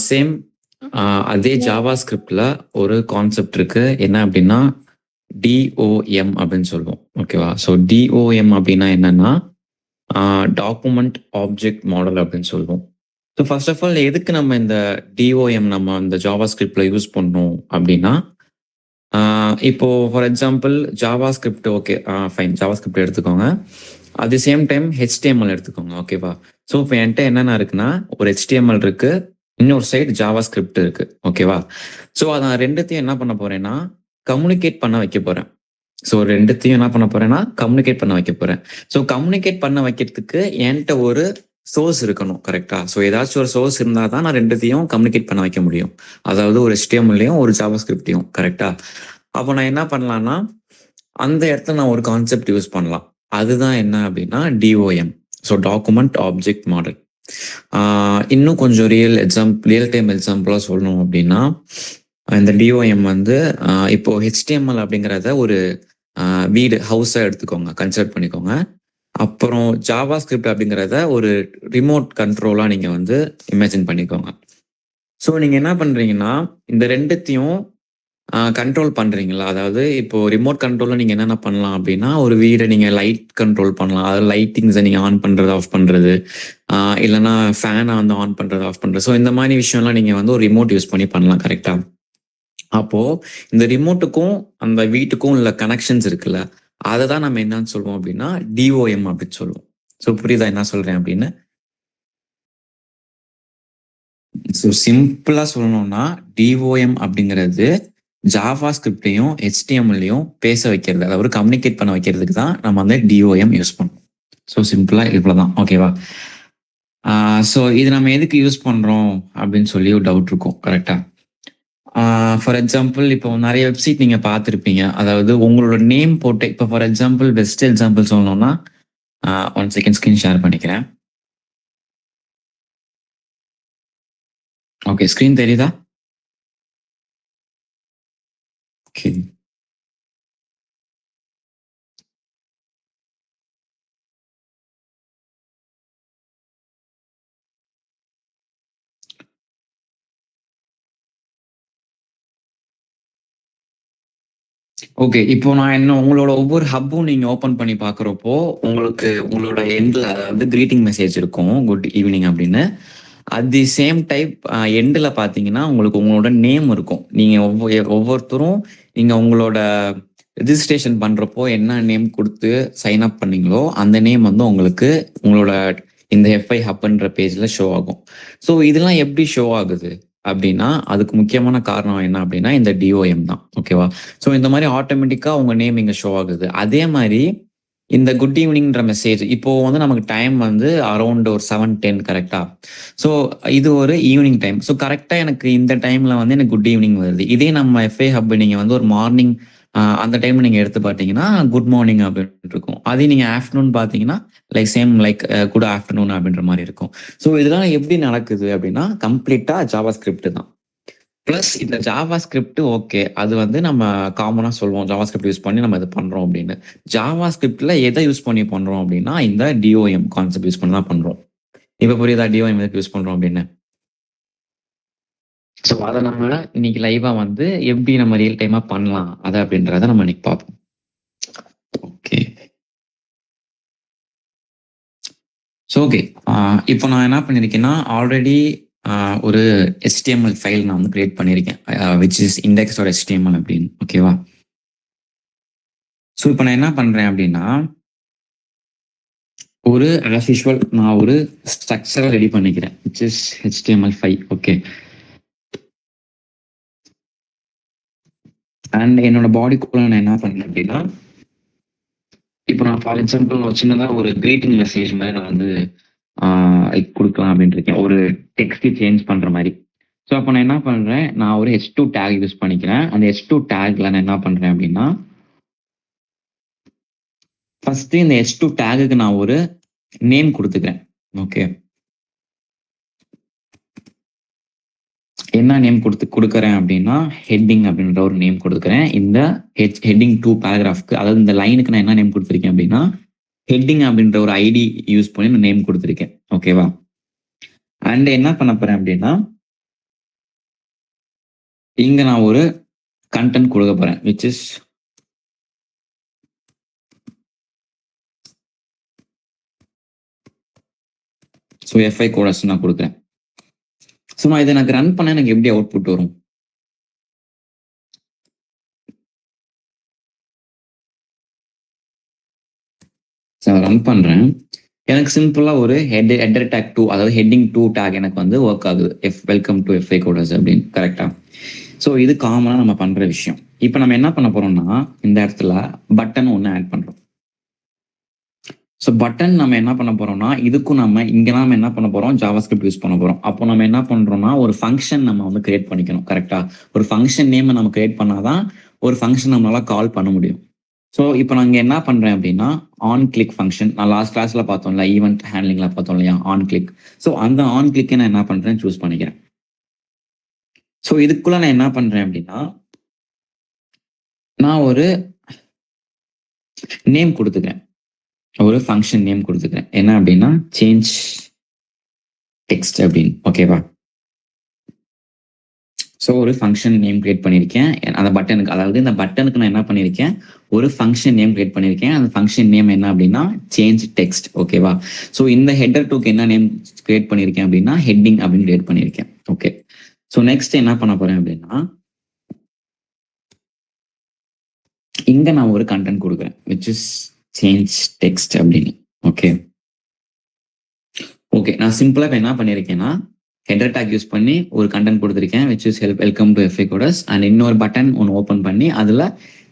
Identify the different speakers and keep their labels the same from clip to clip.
Speaker 1: Same அதே Java ஸ்கிரிப்ட்ல ஒரு concept இருக்கு. என்ன அப்படின்னா டிஓஎம் அப்படின்னு சொல்லுவோம். ஓகேவா? ஸோ டிஓஎம் அப்படின்னா என்னன்னா டாக்குமெண்ட் ஆப்ஜெக்ட் மாடல் அப்படின்னு சொல்லுவோம். ஸோ ஃபர்ஸ்ட் ஆஃப் ஆல் எதுக்கு நம்ம இந்த டிஓஎம் நம்ம இந்த ஜாவா ஸ்கிரிப்ட்ல யூஸ் பண்ணணும் அப்படின்னா இப்போ for example JavaScript okay fine JavaScript எடுத்துக்கோங்க. At the same time HTML எடுத்துக்கோங்க. ஓகேவா? ஸோ இப்போ என்கிட்ட என்னென்ன இருக்குன்னா ஒரு ஹெச்டிஎம்எல் இருக்கு, இன்னொரு சைடு ஜாவா ஸ்கிரிப்ட் இருக்கு. ஓகேவா? ஸோ அதை ரெண்டுத்தையும் என்ன பண்ண போறேன்னா கம்யூனிகேட் பண்ண வைக்க போறேன். ஸோ ரெண்டுத்தையும் என்ன பண்ண போறேன்னா கம்யூனிகேட் பண்ண வைக்க போறேன். ஸோ கம்யூனிகேட் பண்ண வைக்கிறதுக்கு என்கிட்ட ஒரு சோர்ஸ் இருக்கணும். கரெக்டா? ஸோ ஏதாச்சும் ஒரு சோர்ஸ் இருந்தால் தான் நான் ரெண்டுத்தையும் கம்யூனிகேட் பண்ண வைக்க முடியும். அதாவது ஒரு HTML-லையும் ஒரு ஜாவா ஸ்கிரிப்டையும். கரெக்டா? அப்போ நான் என்ன பண்ணலாம்னா அந்த இடத்துல நான் ஒரு கான்செப்ட் யூஸ் பண்ணலாம். அதுதான் என்ன அப்படின்னா TOM. So document object model. இன்னும் கொஞ்சம் ரியல் டைம் எக்ஸாம்பிளா சொல்லணும் அப்படின்னா இந்த டிஓஎம் வந்து இப்போ HTML அப்படிங்கிறத ஒரு வீடு ஹவுஸா எடுத்துக்கோங்க, கன்சிடர் பண்ணிக்கோங்க. அப்புறம் ஜாவா ஸ்கிரிப்ட் அப்படிங்கிறத ஒரு ரிமோட் கண்ட்ரோலா நீங்க வந்து இமேஜின் பண்ணிக்கோங்க. ஸோ நீங்க என்ன பண்றீங்கன்னா இந்த ரெண்டுத்தையும் கண்ட்ரோல் பண்றீங்களா? அதாவது இப்போ ரிமோட் கண்ட்ரோல்ல நீங்க என்னென்ன பண்ணலாம் அப்படின்னா ஒரு வீடை நீங்க லைட் கண்ட்ரோல் பண்ணலாம். அதாவது லைட்டிங்ஸை நீங்க ஆன் பண்றது ஆஃப் பண்றது, இல்லைன்னா ஃபேனை வந்து ஆன் பண்றது ஆஃப் பண்றது. ஸோ இந்த மாதிரி விஷயம்லாம் நீங்க வந்து ஒரு ரிமோட் யூஸ் பண்ணி பண்ணலாம். கரெக்டா? அப்போ இந்த ரிமோட்டுக்கும் அந்த வீட்டுக்கும் உள்ள கனெக்ஷன்ஸ் இருக்குல்ல, அதை தான் நம்ம என்னன்னு சொல்லுவோம் அப்படின்னா டிஓஎம் அப்படின்னு சொல்லுவோம். ஸோ புரியுதா என்ன சொல்றேன் அப்படின்னு? ஸோ சிம்பிளா சொல்லணும்னா டிஓஎம் அப்படிங்கிறது ஜாவா ஸ்கிரிப்டையும் HTML-லையும் பேச வைக்கிறது, அதாவது கம்யூனிகேட் பண்ண வைக்கிறதுக்கு தான் நம்ம வந்து டிஓஎம் யூஸ் பண்ணுவோம். ஸோ சிம்பிளா இவ்வளவுதான். ஓகேவா? ஸோ இது நம்ம எதுக்கு யூஸ் பண்றோம் அப்படின்னு சொல்லி ஒரு டவுட் இருக்கும். கரெக்டா? ஃபார் எக்ஸாம்பிள் இப்போ நிறைய வெப்சைட் நீங்க பார்த்துருப்பீங்க. அதாவது உங்களோட நேம் போட்டு இப்போ ஃபார் எக்ஸாம்பிள் பெஸ்ட் எக்ஸாம்பிள் சொல்லணும்னா 1 செகண்ட் ஸ்கிரீன் ஷேர் பண்ணிக்கிறேன். ஓகே, ஸ்கிரீன் தெரியுதா? ஓகே. ஓகே, இப்போ நான் என்ன உங்களோட ஒவ்வொரு ஹப்பும் நீங்க ஓபன் பண்ணி பாக்குறப்போ உங்களுக்கு உங்களோட எண்ட்ல அதாவது கிரீட்டிங் மெசேஜ் இருக்கும், குட் ஈவினிங் அப்படின்னு. அட் தி சேம் டைப் எண்டில் பார்த்தீங்கன்னா உங்களுக்கு உங்களோட நேம் இருக்கும். நீங்க ஒவ்வொருத்தரும் நீங்க உங்களோட ரெஜிஸ்ட்ரேஷன் பண்றப்போ என்ன நேம் கொடுத்து சைன் அப் பண்ணீங்களோ அந்த நேம் வந்து உங்களுக்கு உங்களோட இந்த FI ஹப்ன்ற பேஜ்ல ஷோ ஆகும். ஸோ இதெல்லாம் எப்படி ஷோ ஆகுது அப்படின்னா அதுக்கு முக்கியமான காரணம் என்ன அப்படின்னா இந்த டிஓஎம் தான். ஓகேவா? ஸோ இந்த மாதிரி ஆட்டோமேட்டிக்கா உங்க நேம் இங்க ஷோ ஆகுது. அதே மாதிரி இந்த குட் ஈவினிங்ன்ற மெசேஜ் இப்போ வந்து நமக்கு டைம் வந்து அரௌண்ட் ஒரு 7:10. கரெக்டா? ஸோ இது ஒரு ஈவினிங் டைம். ஸோ கரெக்டா எனக்கு இந்த டைம்ல வந்து எனக்கு குட் ஈவினிங் வருது. இதே நம்ம FI ஹப் நீங்க வந்து ஒரு மார்னிங் அந்த டைம் நீங்க எடுத்து பார்த்தீங்கன்னா குட் மார்னிங் அப்படின்னு இருக்கும். அதே நீங்க ஆஃப்டர்நூன் பார்த்தீங்கன்னா லைக் குட் ஆஃப்டர்நூன் அப்படின்ற மாதிரி இருக்கும். ஸோ இதெல்லாம் எப்படி நடக்குது அப்படின்னா கம்ப்ளீட்டா ஜாவா ஸ்கிரிப்ட் தான். பிளஸ் இந்த ஜாவா ஸ்கிரிப்ட் ஓகே, அது வந்து நம்ம காமனா சொல்லுவோம் ஜாவா ஸ்கிரிப்ட் யூஸ் பண்ணி நம்ம இது பண்றோம் அப்படின்னு. ஜாவா ஸ்கிரிப்ட்ல எதை யூஸ் பண்ணி பண்றோம் அப்படின்னா இந்த டிஓஎம் கான்செப்ட் யூஸ் பண்ணி தான் பண்றோம். இப்ப புரியுதா டிஓஎம் எதுக்கு யூஸ் பண்றோம் அப்படின்னு? ஸோ அதை நம்ம இன்னைக்கு லைவா வந்து எப்படி நம்ம ரியல் டைமா பண்ணலாம் அதை அப்படின்றத நம்ம இன்னைக்கு பார்ப்போம். ஓகே. ஸோ ஓகே, இப்போ நான் என்ன பண்ணியிருக்கேன்னா ஆல்ரெடி ஒரு HTML ஃபைல் நான் வந்து கிரியேட் பண்ணியிருக்கேன், விச் இஸ் index.html அப்படின்னு. ஓகேவா? ஸோ இப்போ நான் என்ன பண்றேன் அப்படின்னா ஒரு ஆஸ் யூஷுவல் நான் ஒரு ஸ்ட்ரக்சரை ரெடி பண்ணிக்கிறேன், which is HTML5. Okay. And என்னோட பாடிக்குள்ள நான் என்ன பண்ணேன் அப்படின்னா இப்போ நான் ஃபார் எக்ஸாம்பிள் சின்னதாக ஒரு கிரீட்டிங் மெசேஜ் மாதிரி நான் வந்து கொடுக்கலாம் அப்படின்னு இருக்கேன், ஒரு டெக்ஸ்ட் சேஞ்ச் பண்ற மாதிரி. ஸோ அப்போ நான் என்ன பண்றேன், நான் ஒரு H2 டேக் யூஸ் பண்ணிக்கிறேன். அந்த H2 டேக்ல நான் என்ன பண்றேன் அப்படின்னா ஃபர்ஸ்ட் இந்த H2 டேகுக்கு நான் ஒரு நேம் கொடுத்துக்கிறேன். ஓகே, என்ன நேம் கொடுக்குறேன் அப்படின்னா ஹெட்டிங் அப்படின்ற ஒரு நேம் கொடுக்குறேன். இந்த ஹெட்டிங் 2 பேராகிராஃப்க்கு, அதாவது இந்த லைனுக்கு நான் என்ன நேம் கொடுத்துருக்கேன் அப்படின்னா ஹெட்டிங் அப்படின்ற ஒரு ஐடி யூஸ் பண்ணி நான் நேம் கொடுத்துருக்கேன். ஓகேவா? அண்ட் என்ன பண்ண போறேன் அப்படின்னா இங்க நான் ஒரு கண்டென்ட் கொடுக்க போறேன் which is so FI codes நான் கொடுக்குறேன். ஸோ நான் இதை எனக்கு ரன் பண்ண எனக்கு எப்படி அவுட்புட் வரும்? ரன் பண்றேன். எனக்கு சிம்பிளா ஒரு ஹெடர் டேக் 2, அதாவது ஹெட்டிங் 2 டேக் எனக்கு வந்து ஒர்க் ஆகுது. வெல்கம் டு FI கோடஸ் அப்படின்னு கரெக்டா? ஸோ இது காமனா நம்ம பண்ற விஷயம். இப்போ நம்ம என்ன பண்ண போறோம்னா இந்த இடத்துல பட்டன் ஒன்று ஆட் பண்றோம். ஸோ பட்டன் நம்ம என்ன பண்ண போறோம்னா இதுக்கும் நம்ம என்ன பண்ண போறோம், ஜாவாஸ்கிரிப்ட் யூஸ் பண்ண போறோம். அப்போ நம்ம என்ன பண்றோம்னா ஒரு ஃபங்க்ஷன் நம்ம வந்து கிரியேட் பண்ணிக்கணும். கரெக்டா? ஒரு ஃபங்க்ஷன் நேம் நம்ம கிரியேட் பண்ணாதான் ஒரு ஃபங்க்ஷன் நம்மளால கால் பண்ண முடியும். ஸோ இப்போ நான் இங்கே என்ன பண்றேன் அப்படின்னா ஆன் கிளிக் ஃபங்க்ஷன், நான் லாஸ்ட் கிளாஸ்ல பார்த்தோம்ல ஈவெண்ட் ஹேண்ட்லிங்ல பார்த்தோம் இல்லையா ஆன் கிளிக். ஸோ அந்த ஆன் கிளிக்கை நான் என்ன பண்றேன் சூஸ் பண்ணிக்கிறேன். ஸோ இதுக்குள்ள நான் என்ன பண்றேன் அப்படின்னா நான் ஒரு நேம் கொடுத்துக்கிறேன், ஒரு ஃபங்க்ஷன் நேம் கொடுத்துக்கிறேன். என்ன அப்படின்னா சேஞ்ச் டெக்ஸ்ட் அப்படின்னு. ஓகேவா? ஸோ ஒரு ஃபங்க்ஷன் நேம் கிரியேட் பண்ணியிருக்கேன் அந்த பட்டனுக்கு. அதாவது இந்த பட்டனுக்கு நான் என்ன பண்ணியிருக்கேன், ஒரு ஃபங்க்ஷன் நேம் கிரியேட் பண்ணியிருக்கேன். அந்த ஃபங்க்ஷன் நேம் என்ன அப்படின்னா சேஞ்ச் டெக்ஸ்ட். ஓகேவா? ஸோ இந்த ஹெட்டர் டூக்கு என்ன நேம் கிரியேட் பண்ணியிருக்கேன் அப்படின்னா ஹெட்டிங் அப்படின்னு கிரியேட் பண்ணியிருக்கேன். ஓகே. ஸோ நெக்ஸ்ட் என்ன பண்ண போறேன் அப்படின்னா இங்க நான் ஒரு கண்டென்ட் கொடுக்குறேன் which is சேஞ்ச் டெக்ஸ்ட் அப்படின்னு. ஓகே ஓகே நான் சிம்பிளா இப்போ என்ன பண்ணியிருக்கேன்னா ஹெடர் டேக் யூஸ் பண்ணி ஒரு கண்டென்ட் கொடுத்துருக்கேன் which is welcome to FI codes. And இன்னொரு பட்டன் ஒன்று ஓப்பன் பண்ணி அதில்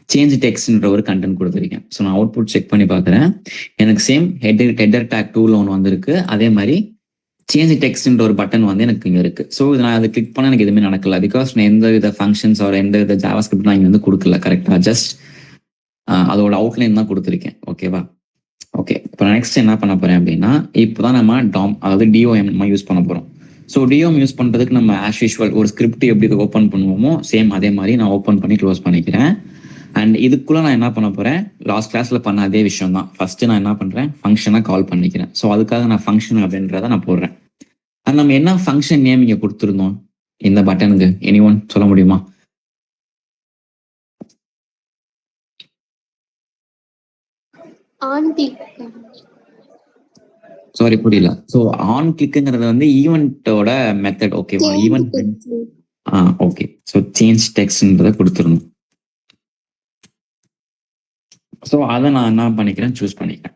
Speaker 1: சேஞ்ச் டெக்ஸ்ட்ன்ற ஒரு கண்டென்ட் கொடுத்துருக்கேன். ஸோ நான் அவுட்புட் செக் பண்ணி பார்க்குறேன். எனக்கு சேம் ஹெடர் டேக் 2ல ஒன்று வந்திருக்கு. அதே மாதிரி சேஞ்ச் டெக்ஸ்ட்ன்ற ஒரு பட்டன் வந்து எனக்கு இங்கே இருக்கு. ஸோ இது நான் அதை கிளிக் பண்ண எனக்கு எதுவுமே நடக்கல. பிகாஸ் நான் எந்த வித ஃபங்க்ஷன்ஸ் ஒரு எந்த வித ஜாவாஸ்கிரிப்ட் நான் இங்கே வந்து கொடுக்கல. கரெக்டாக? ஜஸ்ட் அதோட அவுட்லைன் தான் கொடுத்துருக்கேன். ஓகேவா? ஓகே. இப்போ நெக்ஸ்ட் என்ன பண்ண போறேன் அப்படின்னா இப்போதான் நம்ம டாம் அதாவது DOM நம்ம யூஸ் பண்ண போறோம். ஸோ DOM யூஸ் பண்றதுக்கு நம்ம ஆஸ் யூஷுவல் ஒரு ஸ்கிரிப்ட் எப்படி ஓப்பன் பண்ணுவோமோ சேம் அதே மாதிரி நான் ஓப்பன் பண்ணி க்ளோஸ் பண்ணிக்கிறேன். அண்ட் இதுக்குள்ள நான் என்ன பண்ண போறேன், லாஸ்ட் கிளாஸ்ல பண்ண அதே விஷயம் தான். ஃபர்ஸ்ட் நான் என்ன பண்றேன், ஃபங்க்ஷனை கால் பண்ணிக்கிறேன். ஸோ அதுக்காக நான் ஃபங்க்ஷன் அப்படின்றத நான் போடுறேன். அண்ட் நம்ம என்ன ஃபங்க்ஷன் நேம் இங்க கொடுத்துருந்தோம் இந்த பட்டனுக்கு, எனிஒன் சொல்ல முடியுமா? சாரி புரியல. ஸோ ஆன் கிளிக்ங்கிறது வந்து ஈவெண்ட்டோட மெத்தட். ஓகேவா? ஈவெண்ட். ஓகே. ஸோ சேஞ்ச் டெக்ஸ்ட்ன்றதை கொடுத்துடணும். ஸோ அதை நான் என்ன பண்ணிக்கிறேன், சூஸ் பண்ணிக்கிறேன்.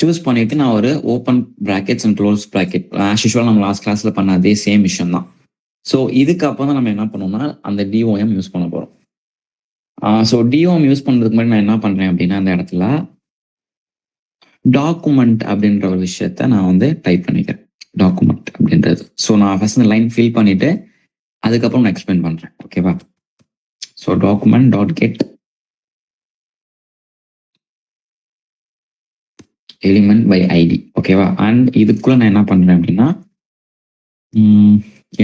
Speaker 1: சூஸ் பண்ணிட்டு நான் ஒரு open brackets and close bracket as usual நம்ம லாஸ்ட் கிளாஸ்ல பண்ண அதே சேம் விஷயம் தான். ஸோ இதுக்கப்புறம் தான் நம்ம என்ன பண்ணோம்னா அந்த DOM யூஸ் பண்ண போறோம். ஸோ DOM யூஸ் பண்றதுக்கு முன்னாடி நான் என்ன பண்றேன் அப்படின்னா அந்த இடத்துல டாக்குமெண்ட் அப்படின்ற ஒரு விஷயத்த நான் வந்து டைப் பண்ணிக்கிறேன். டாக்குமெண்ட் அப்படின்றது. ஸோ நான் ஃபர்ஸ்ட் இந்த லைன் ஃபில் பண்ணிட்டு அதுக்கப்புறம் நான் எக்ஸ்பிளைன் பண்றேன். ஓகேவா? So document dot get element by ID. ஓகேவா? அண்ட் இதுக்குள்ள நான் என்ன பண்றேன் அப்படின்னா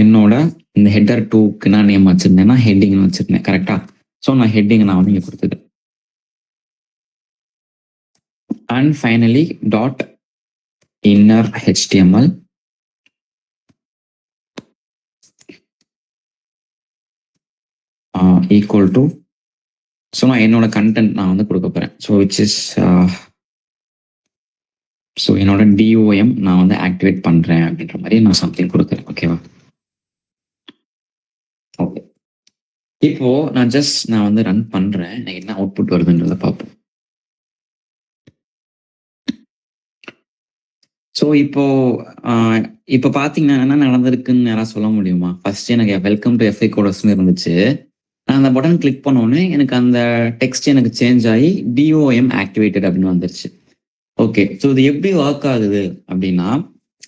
Speaker 1: என்னோட இந்த ஹெட்டர் 2க்கு நான் நேம் வச்சிருந்தேன்னா ஹெட்டிங்னு வச்சிருந்தேன். கரெக்டா? ஸோ நான் ஹெட்டிங் நான் வந்து இங்கே கொடுத்துட்டேன். And finally dot inner HTML equal to. So நான் என்னோட கண்டென்ட் நான் வந்து கொடுக்க போறேன். ஸோ விச் இஸ் ஸோ என்னோட DOM நான் வந்து ஆக்டிவேட் பண்றேன் அப்படின்ற மாதிரி நான் சம்திங் கொடுக்குறேன். ஓகேவா? ஓகே. இப்போ நான் வந்து ரன் பண்றேன். எனக்கு என்ன அவுட்புட் வருதுன்றத பார்ப்போம். ஸோ இப்போ பாத்தீங்கன்னா என்ன நடந்திருக்குன்னு யாராவது சொல்ல முடியுமா? ஃபர்ஸ்ட் எனக்கு வெல்கம் டு FI கோடஸ்ன்னு இருந்துச்சு. நான் அந்த பட்டன் கிளிக் பண்ணோடனே எனக்கு அந்த டெக்ஸ்ட் எனக்கு சேஞ்ச் ஆகி DOM ஆக்டிவேட்டட் அப்படின்னு வந்துருச்சு. ஓகே. ஸோ இது எப்படி ஒர்க் ஆகுது அப்படின்னா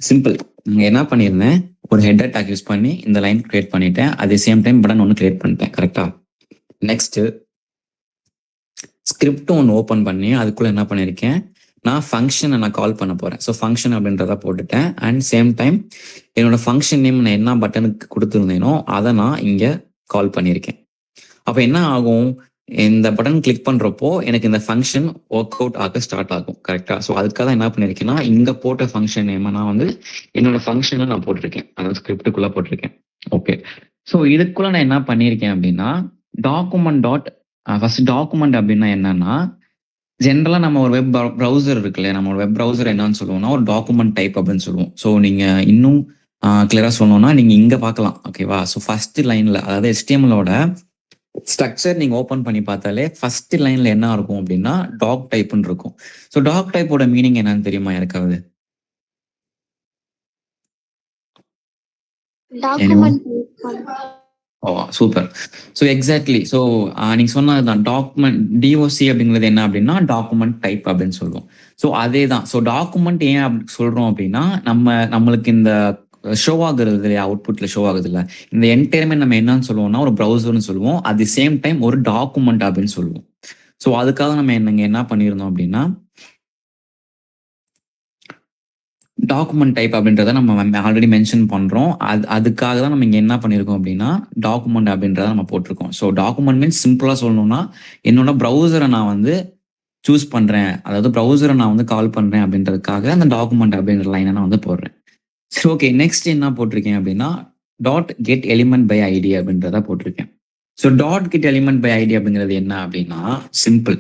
Speaker 1: சிம்பிள். நான் என்ன பண்ணியிருந்தேன், ஒரு ஹெட்டர் டேக் யூஸ் பண்ணி இந்த லைன் கிரியேட் பண்ணிட்டேன். அதே சேம் டைம் பட்டன் ஒன்று கிரியேட் பண்ணிட்டேன். கரெக்டா? நெக்ஸ்ட் ஸ்கிரிப்ட் ஒன்று ஓப்பன் பண்ணி அதுக்குள்ள என்ன பண்ணியிருக்கேன், நான் ஃபங்க்ஷனை நான் கால் பண்ண போறேன். ஸோ ஃபங்க்ஷன் அப்படின்றத போட்டுட்டேன். அண்ட் சேம் டைம் என்னோட ஃபங்க்ஷன் நேம் நான் என்ன பட்டனுக்கு கொடுத்துருந்தேனோ அதை நான் இங்க கால் பண்ணியிருக்கேன். அப்போ என்ன ஆகும், இந்த பட்டன் கிளிக் பண்றப்போ எனக்கு இந்த ஃபங்க்ஷன் ஒர்க் அவுட் ஆக ஸ்டார்ட் ஆகும். கரெக்டா? ஸோ அதுக்காக என்ன பண்ணிருக்கேன்னா இங்க போட்ட ஃபங்க்ஷன் நேம் நான் வந்து என்னோட ஃபங்க்ஷனை நான் போட்டிருக்கேன், அதாவது ஸ்கிரிப்டுக்குள்ள போட்டிருக்கேன். ஓகே. ஸோ இதுக்குள்ள நான் என்ன பண்ணியிருக்கேன் அப்படின்னா டாக்குமெண்ட் டாட் ஃபர்ஸ்ட் டாக்குமெண்ட் அப்படின்னா என்னன்னா ஜென்ரலா நம்ம ஒரு வெப் ப்ரௌசர் இருக்கு இல்லையா, நம்ம ஒரு வெப் ப்ரௌசர் என்னன்னு சொல்லுவோம்னா ஒரு டாக்குமெண்ட் டைப் அப்படின்னு சொல்லுவோம். ஸோ நீங்க இன்னும் கிளியரா சொல்லணும்னா நீங்க இங்க பார்க்கலாம். ஓகேவா? ஸோ ஃபர்ஸ்ட் லைன்ல அதாவது HTML-ஓட ஸ்ட்ரக்சர் நீங்க ஓபன் பண்ணி பார்த்தாலே ஃபர்ஸ்ட் லைன்ல என்ன இருக்கும் அப்படின்னா டாக் டைப்னு இருக்கும். ஸோ டாக் டைப்போட மீனிங் என்னன்னு தெரியுமா யாருக்காவது?
Speaker 2: டாக்குமெண்ட்
Speaker 1: ஓ சூப்பர். So exactly. ஸோ நீங்க சொன்னதுதான் டாக்குமெண்ட் டிஓசி அப்படிங்கிறது என்ன அப்படின்னா டாக்குமெண்ட் டைப் அப்படின்னு சொல்லுவோம். ஸோ அதே தான். ஸோ டாக்குமெண்ட் ஏன் அப்படி சொல்றோம் அப்படின்னா நம்மளுக்கு இந்த ஷோ ஆகுறது இல்லையா, அவுட்புட்ல ஷோ ஆகுது இல்லை, இந்த என்டையர்மெண்ட் நம்ம என்னன்னு சொல்லுவோம்னா ஒரு ப்ரௌசர்னு சொல்லுவோம். அட் தி சேம் டைம் ஒரு டாக்குமெண்ட் அப்படின்னு சொல்லுவோம். ஸோ அதுக்காக நம்ம என்ன பண்ணியிருந்தோம் அப்படின்னா டாக்குமெண்ட் டைப் அப்படின்றத நம்ம ஆல்ரெடி மென்ஷன் பண்றோம். அதுக்காக தான் நம்ம இங்க என்ன பண்ணிருக்கோம் அப்படின்னா டாக்குமெண்ட் அப்படின்றத நம்ம போட்டிருக்கோம். ஸோ டாக்குமெண்ட் மீன்ஸ் சிம்பிளா சொல்லணும்னா என்னோட ப்ரௌசரை நான் வந்து சூஸ் பண்றேன், அதாவது ப்ரௌசரை நான் வந்து கால் பண்றேன் அப்படின்றதுக்காக அந்த டாக்குமெண்ட் அப்படின்ற லைனை நான் வந்து போடுறேன். சரி ஓகே, நெக்ஸ்ட் என்ன போட்டிருக்கேன் அப்படின்னா dot get element by ID அப்படின்றத போட்டிருக்கேன். So dot get element by ID அப்படிங்கிறது என்ன அப்படின்னா சிம்பிள்.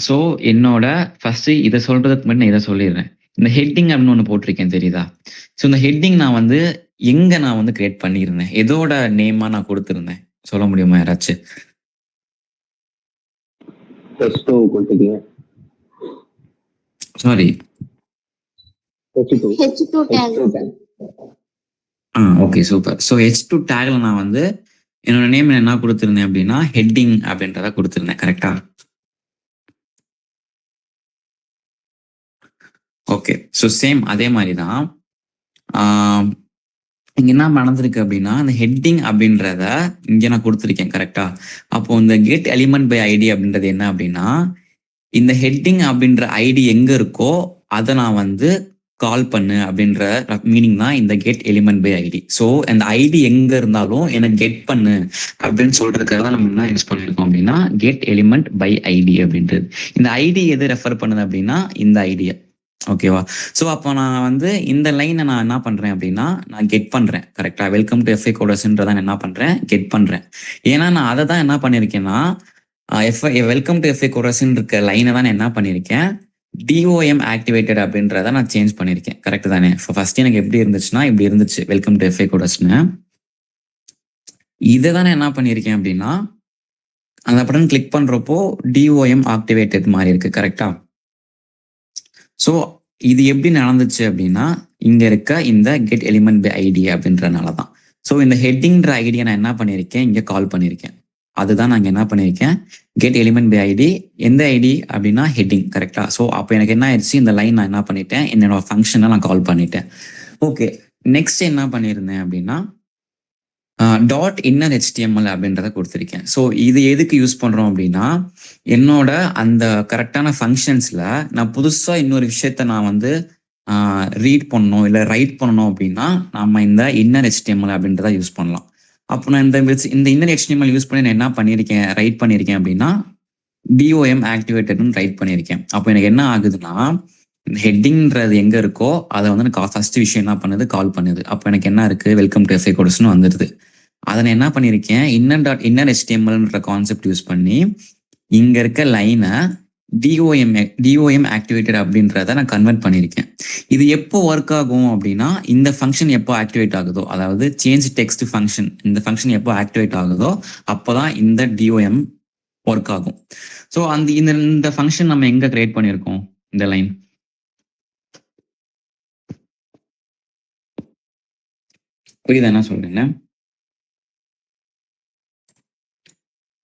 Speaker 1: ஸோ என்னோட ஃபர்ஸ்ட் இதை சொல்றதுக்கு முன்னாடி நான் இதை சொல்லிடுறேன். இந்த ஹெட்டிங் அப்படின்னு ஒன்று போட்டிருக்கேன் தெரியுதா? ஸோ இந்த ஹெட்டிங் நான் வந்து எங்க நான் வந்து கிரியேட் பண்ணியிருந்தேன், எதோட நேமா நான் கொடுத்துருந்தேன் சொல்ல முடியுமா யாராச்சும்? Sorry, okay super. So H2 டேக்ல நான் வந்து என்னோட நேம் என்ன கொடுத்துருந்தேன் அப்படின்னா ஹெட்டிங் அப்படின்றத கொடுத்துருந்தேன். கரெக்டா? ஓகே. ஸோ சேம் அதே மாதிரி தான் இங்க என்ன நடந்திருக்கு அப்படின்னா அந்த ஹெட்டிங் அப்படின்றத இங்க நான் கொடுத்துருக்கேன். கரெக்டா? அப்போ இந்த கெட் எலிமெண்ட் பை ஐடி அப்படின்றது என்ன அப்படின்னா இந்த ஹெட்டிங் அப்படின்ற ஐடி எங்க இருக்கோ அதை நான் வந்து கால் பண்ணு அப்படின்ற மீனிங் தான் இந்த get element by ID. So அந்த ஐடி எங்க இருந்தாலும் எனக்கு கெட் பண்ணு அப்படின்னு சொல்றதுக்காக தான் நம்ம என்ன யூஸ் பண்ணிருக்கோம் அப்படின்னா கெட் எலிமெண்ட் பை ஐடி அப்படின்றது. இந்த ஐடி எது ரெஃபர் பண்ணுது அப்படின்னா இந்த ஐடியா. ஓகேவா? ஸோ அப்போ நான் வந்து இந்த லைனை நான் என்ன பண்றேன் அப்படின்னா நான் கெட் பண்றேன். கரெக்டா? வெல்கம் டு எஃப்ஐ கோடர்ஸ்ன்றதை என்ன பண்றேன், கெட் பண்றேன். ஏன்னா நான் அதை தான் என்ன பண்ணிருக்கேன்னா வெல்கம் டு எஃப்ஐ கோடர்ஸ் இருக்க லைனை தான் நான் என்ன பண்ணிருக்கேன் டிஓஎம் ஆக்டிவேட்டட் அப்படின்றத நான் சேஞ்ச் பண்ணிருக்கேன். கரெக்ட் தானே? ஃபர்ஸ்ட் எனக்கு எப்படி இருந்துச்சுன்னா இப்படி இருந்துச்சு வெல்கம் டு எஃப்ஐ கோடர்ஸ்னு. இதை தான் நான் என்ன பண்ணிருக்கேன் அப்படின்னா அந்த பட்டன் கிளிக் பண்றப்போ டிஓஎம் ஆக்டிவேட்டட் மாதிரி இருக்கு. கரெக்டா? ஸோ இது எப்படி நடந்துச்சு அப்படின்னா இங்க இருக்க இந்த கெட் எலிமெண்ட் பை ஐடி அப்படின்றனால தான். ஸோ இந்த ஹெட்டிங்ன்ற ஐடியை நான் என்ன பண்ணியிருக்கேன் இங்க கால் பண்ணியிருக்கேன். அதுதான் நான் என்ன பண்ணியிருக்கேன் கெட் எலிமெண்ட் பை ஐடி. எந்த ஐடி அப்படின்னா ஹெட்டிங். கரெக்டா? ஸோ அப்போ எனக்கு என்ன ஆயிடுச்சு இந்த லைன் நான் என்ன பண்ணிட்டேன் என்னோட ஃபங்க்ஷனை நான் கால் பண்ணிட்டேன். ஓகே, நெக்ஸ்ட் என்ன பண்ணியிருந்தேன் அப்படின்னா டாட் இன்னர் HTML அப்படின்றத கொடுத்துருக்கேன். ஸோ இது எதுக்கு யூஸ் பண்றோம் அப்படின்னா என்னோட அந்த கரெக்டான ஃபங்க்ஷன்ஸ்ல நான் புதுசா இன்னொரு விஷயத்த நான் வந்து ரீட் பண்ணணும் இல்லை ரைட் பண்ணணும் அப்படின்னா நம்ம இந்த இன்னர் HTML அப்படின்றத யூஸ் பண்ணலாம். அப்போ நான் இந்த இன்னர் HTML யூஸ் பண்ணி நான் என்ன பண்ணியிருக்கேன் ரைட் பண்ணியிருக்கேன் அப்படின்னா டிஓஎம் ஆக்டிவேட்டட்னு ரைட் பண்ணியிருக்கேன். அப்போ எனக்கு என்ன ஆகுதுன்னா இந்த ஹெட்டிங்ன்றது எங்க இருக்கோ அதை வந்து எனக்கு ஃபர்ஸ்ட் விஷயம் என்ன பண்ணுது கால் பண்ணுது. அப்போ எனக்கு என்ன இருக்கு வெல்கம் டு எஃப்ஐ கோடர்ஸ்னு வந்துடுது. அதை நான் என்ன பண்ணியிருக்கேன் இன்னர் HTMLன்ற கான்செப்ட் யூஸ் பண்ணி இங்க இருக்க லைனை டிஓஎம் ஆக்டிவேட்டட் அப்படின்றத நான் கன்வெர்ட் பண்ணியிருக்கேன். இது எப்போ ஒர்க் ஆகும் அப்படின்னா இந்த ஃபங்க்ஷன் எப்போ ஆக்டிவேட் ஆகுதோ, அதாவது சேஞ்ச் டெக்ஸ்ட் ஃபங்க்ஷன், இந்த ஃபங்க்ஷன் எப்போ ஆக்டிவேட் ஆகுதோ அப்போதான் இந்த டிஓஎம் ஒர்க் ஆகும். ஸோ இந்த ஃபங்க்ஷன் நம்ம எங்க கிரியேட் பண்ணியிருக்கோம் இந்த லைன்? புரியுதா என்ன சொல்றீங்க?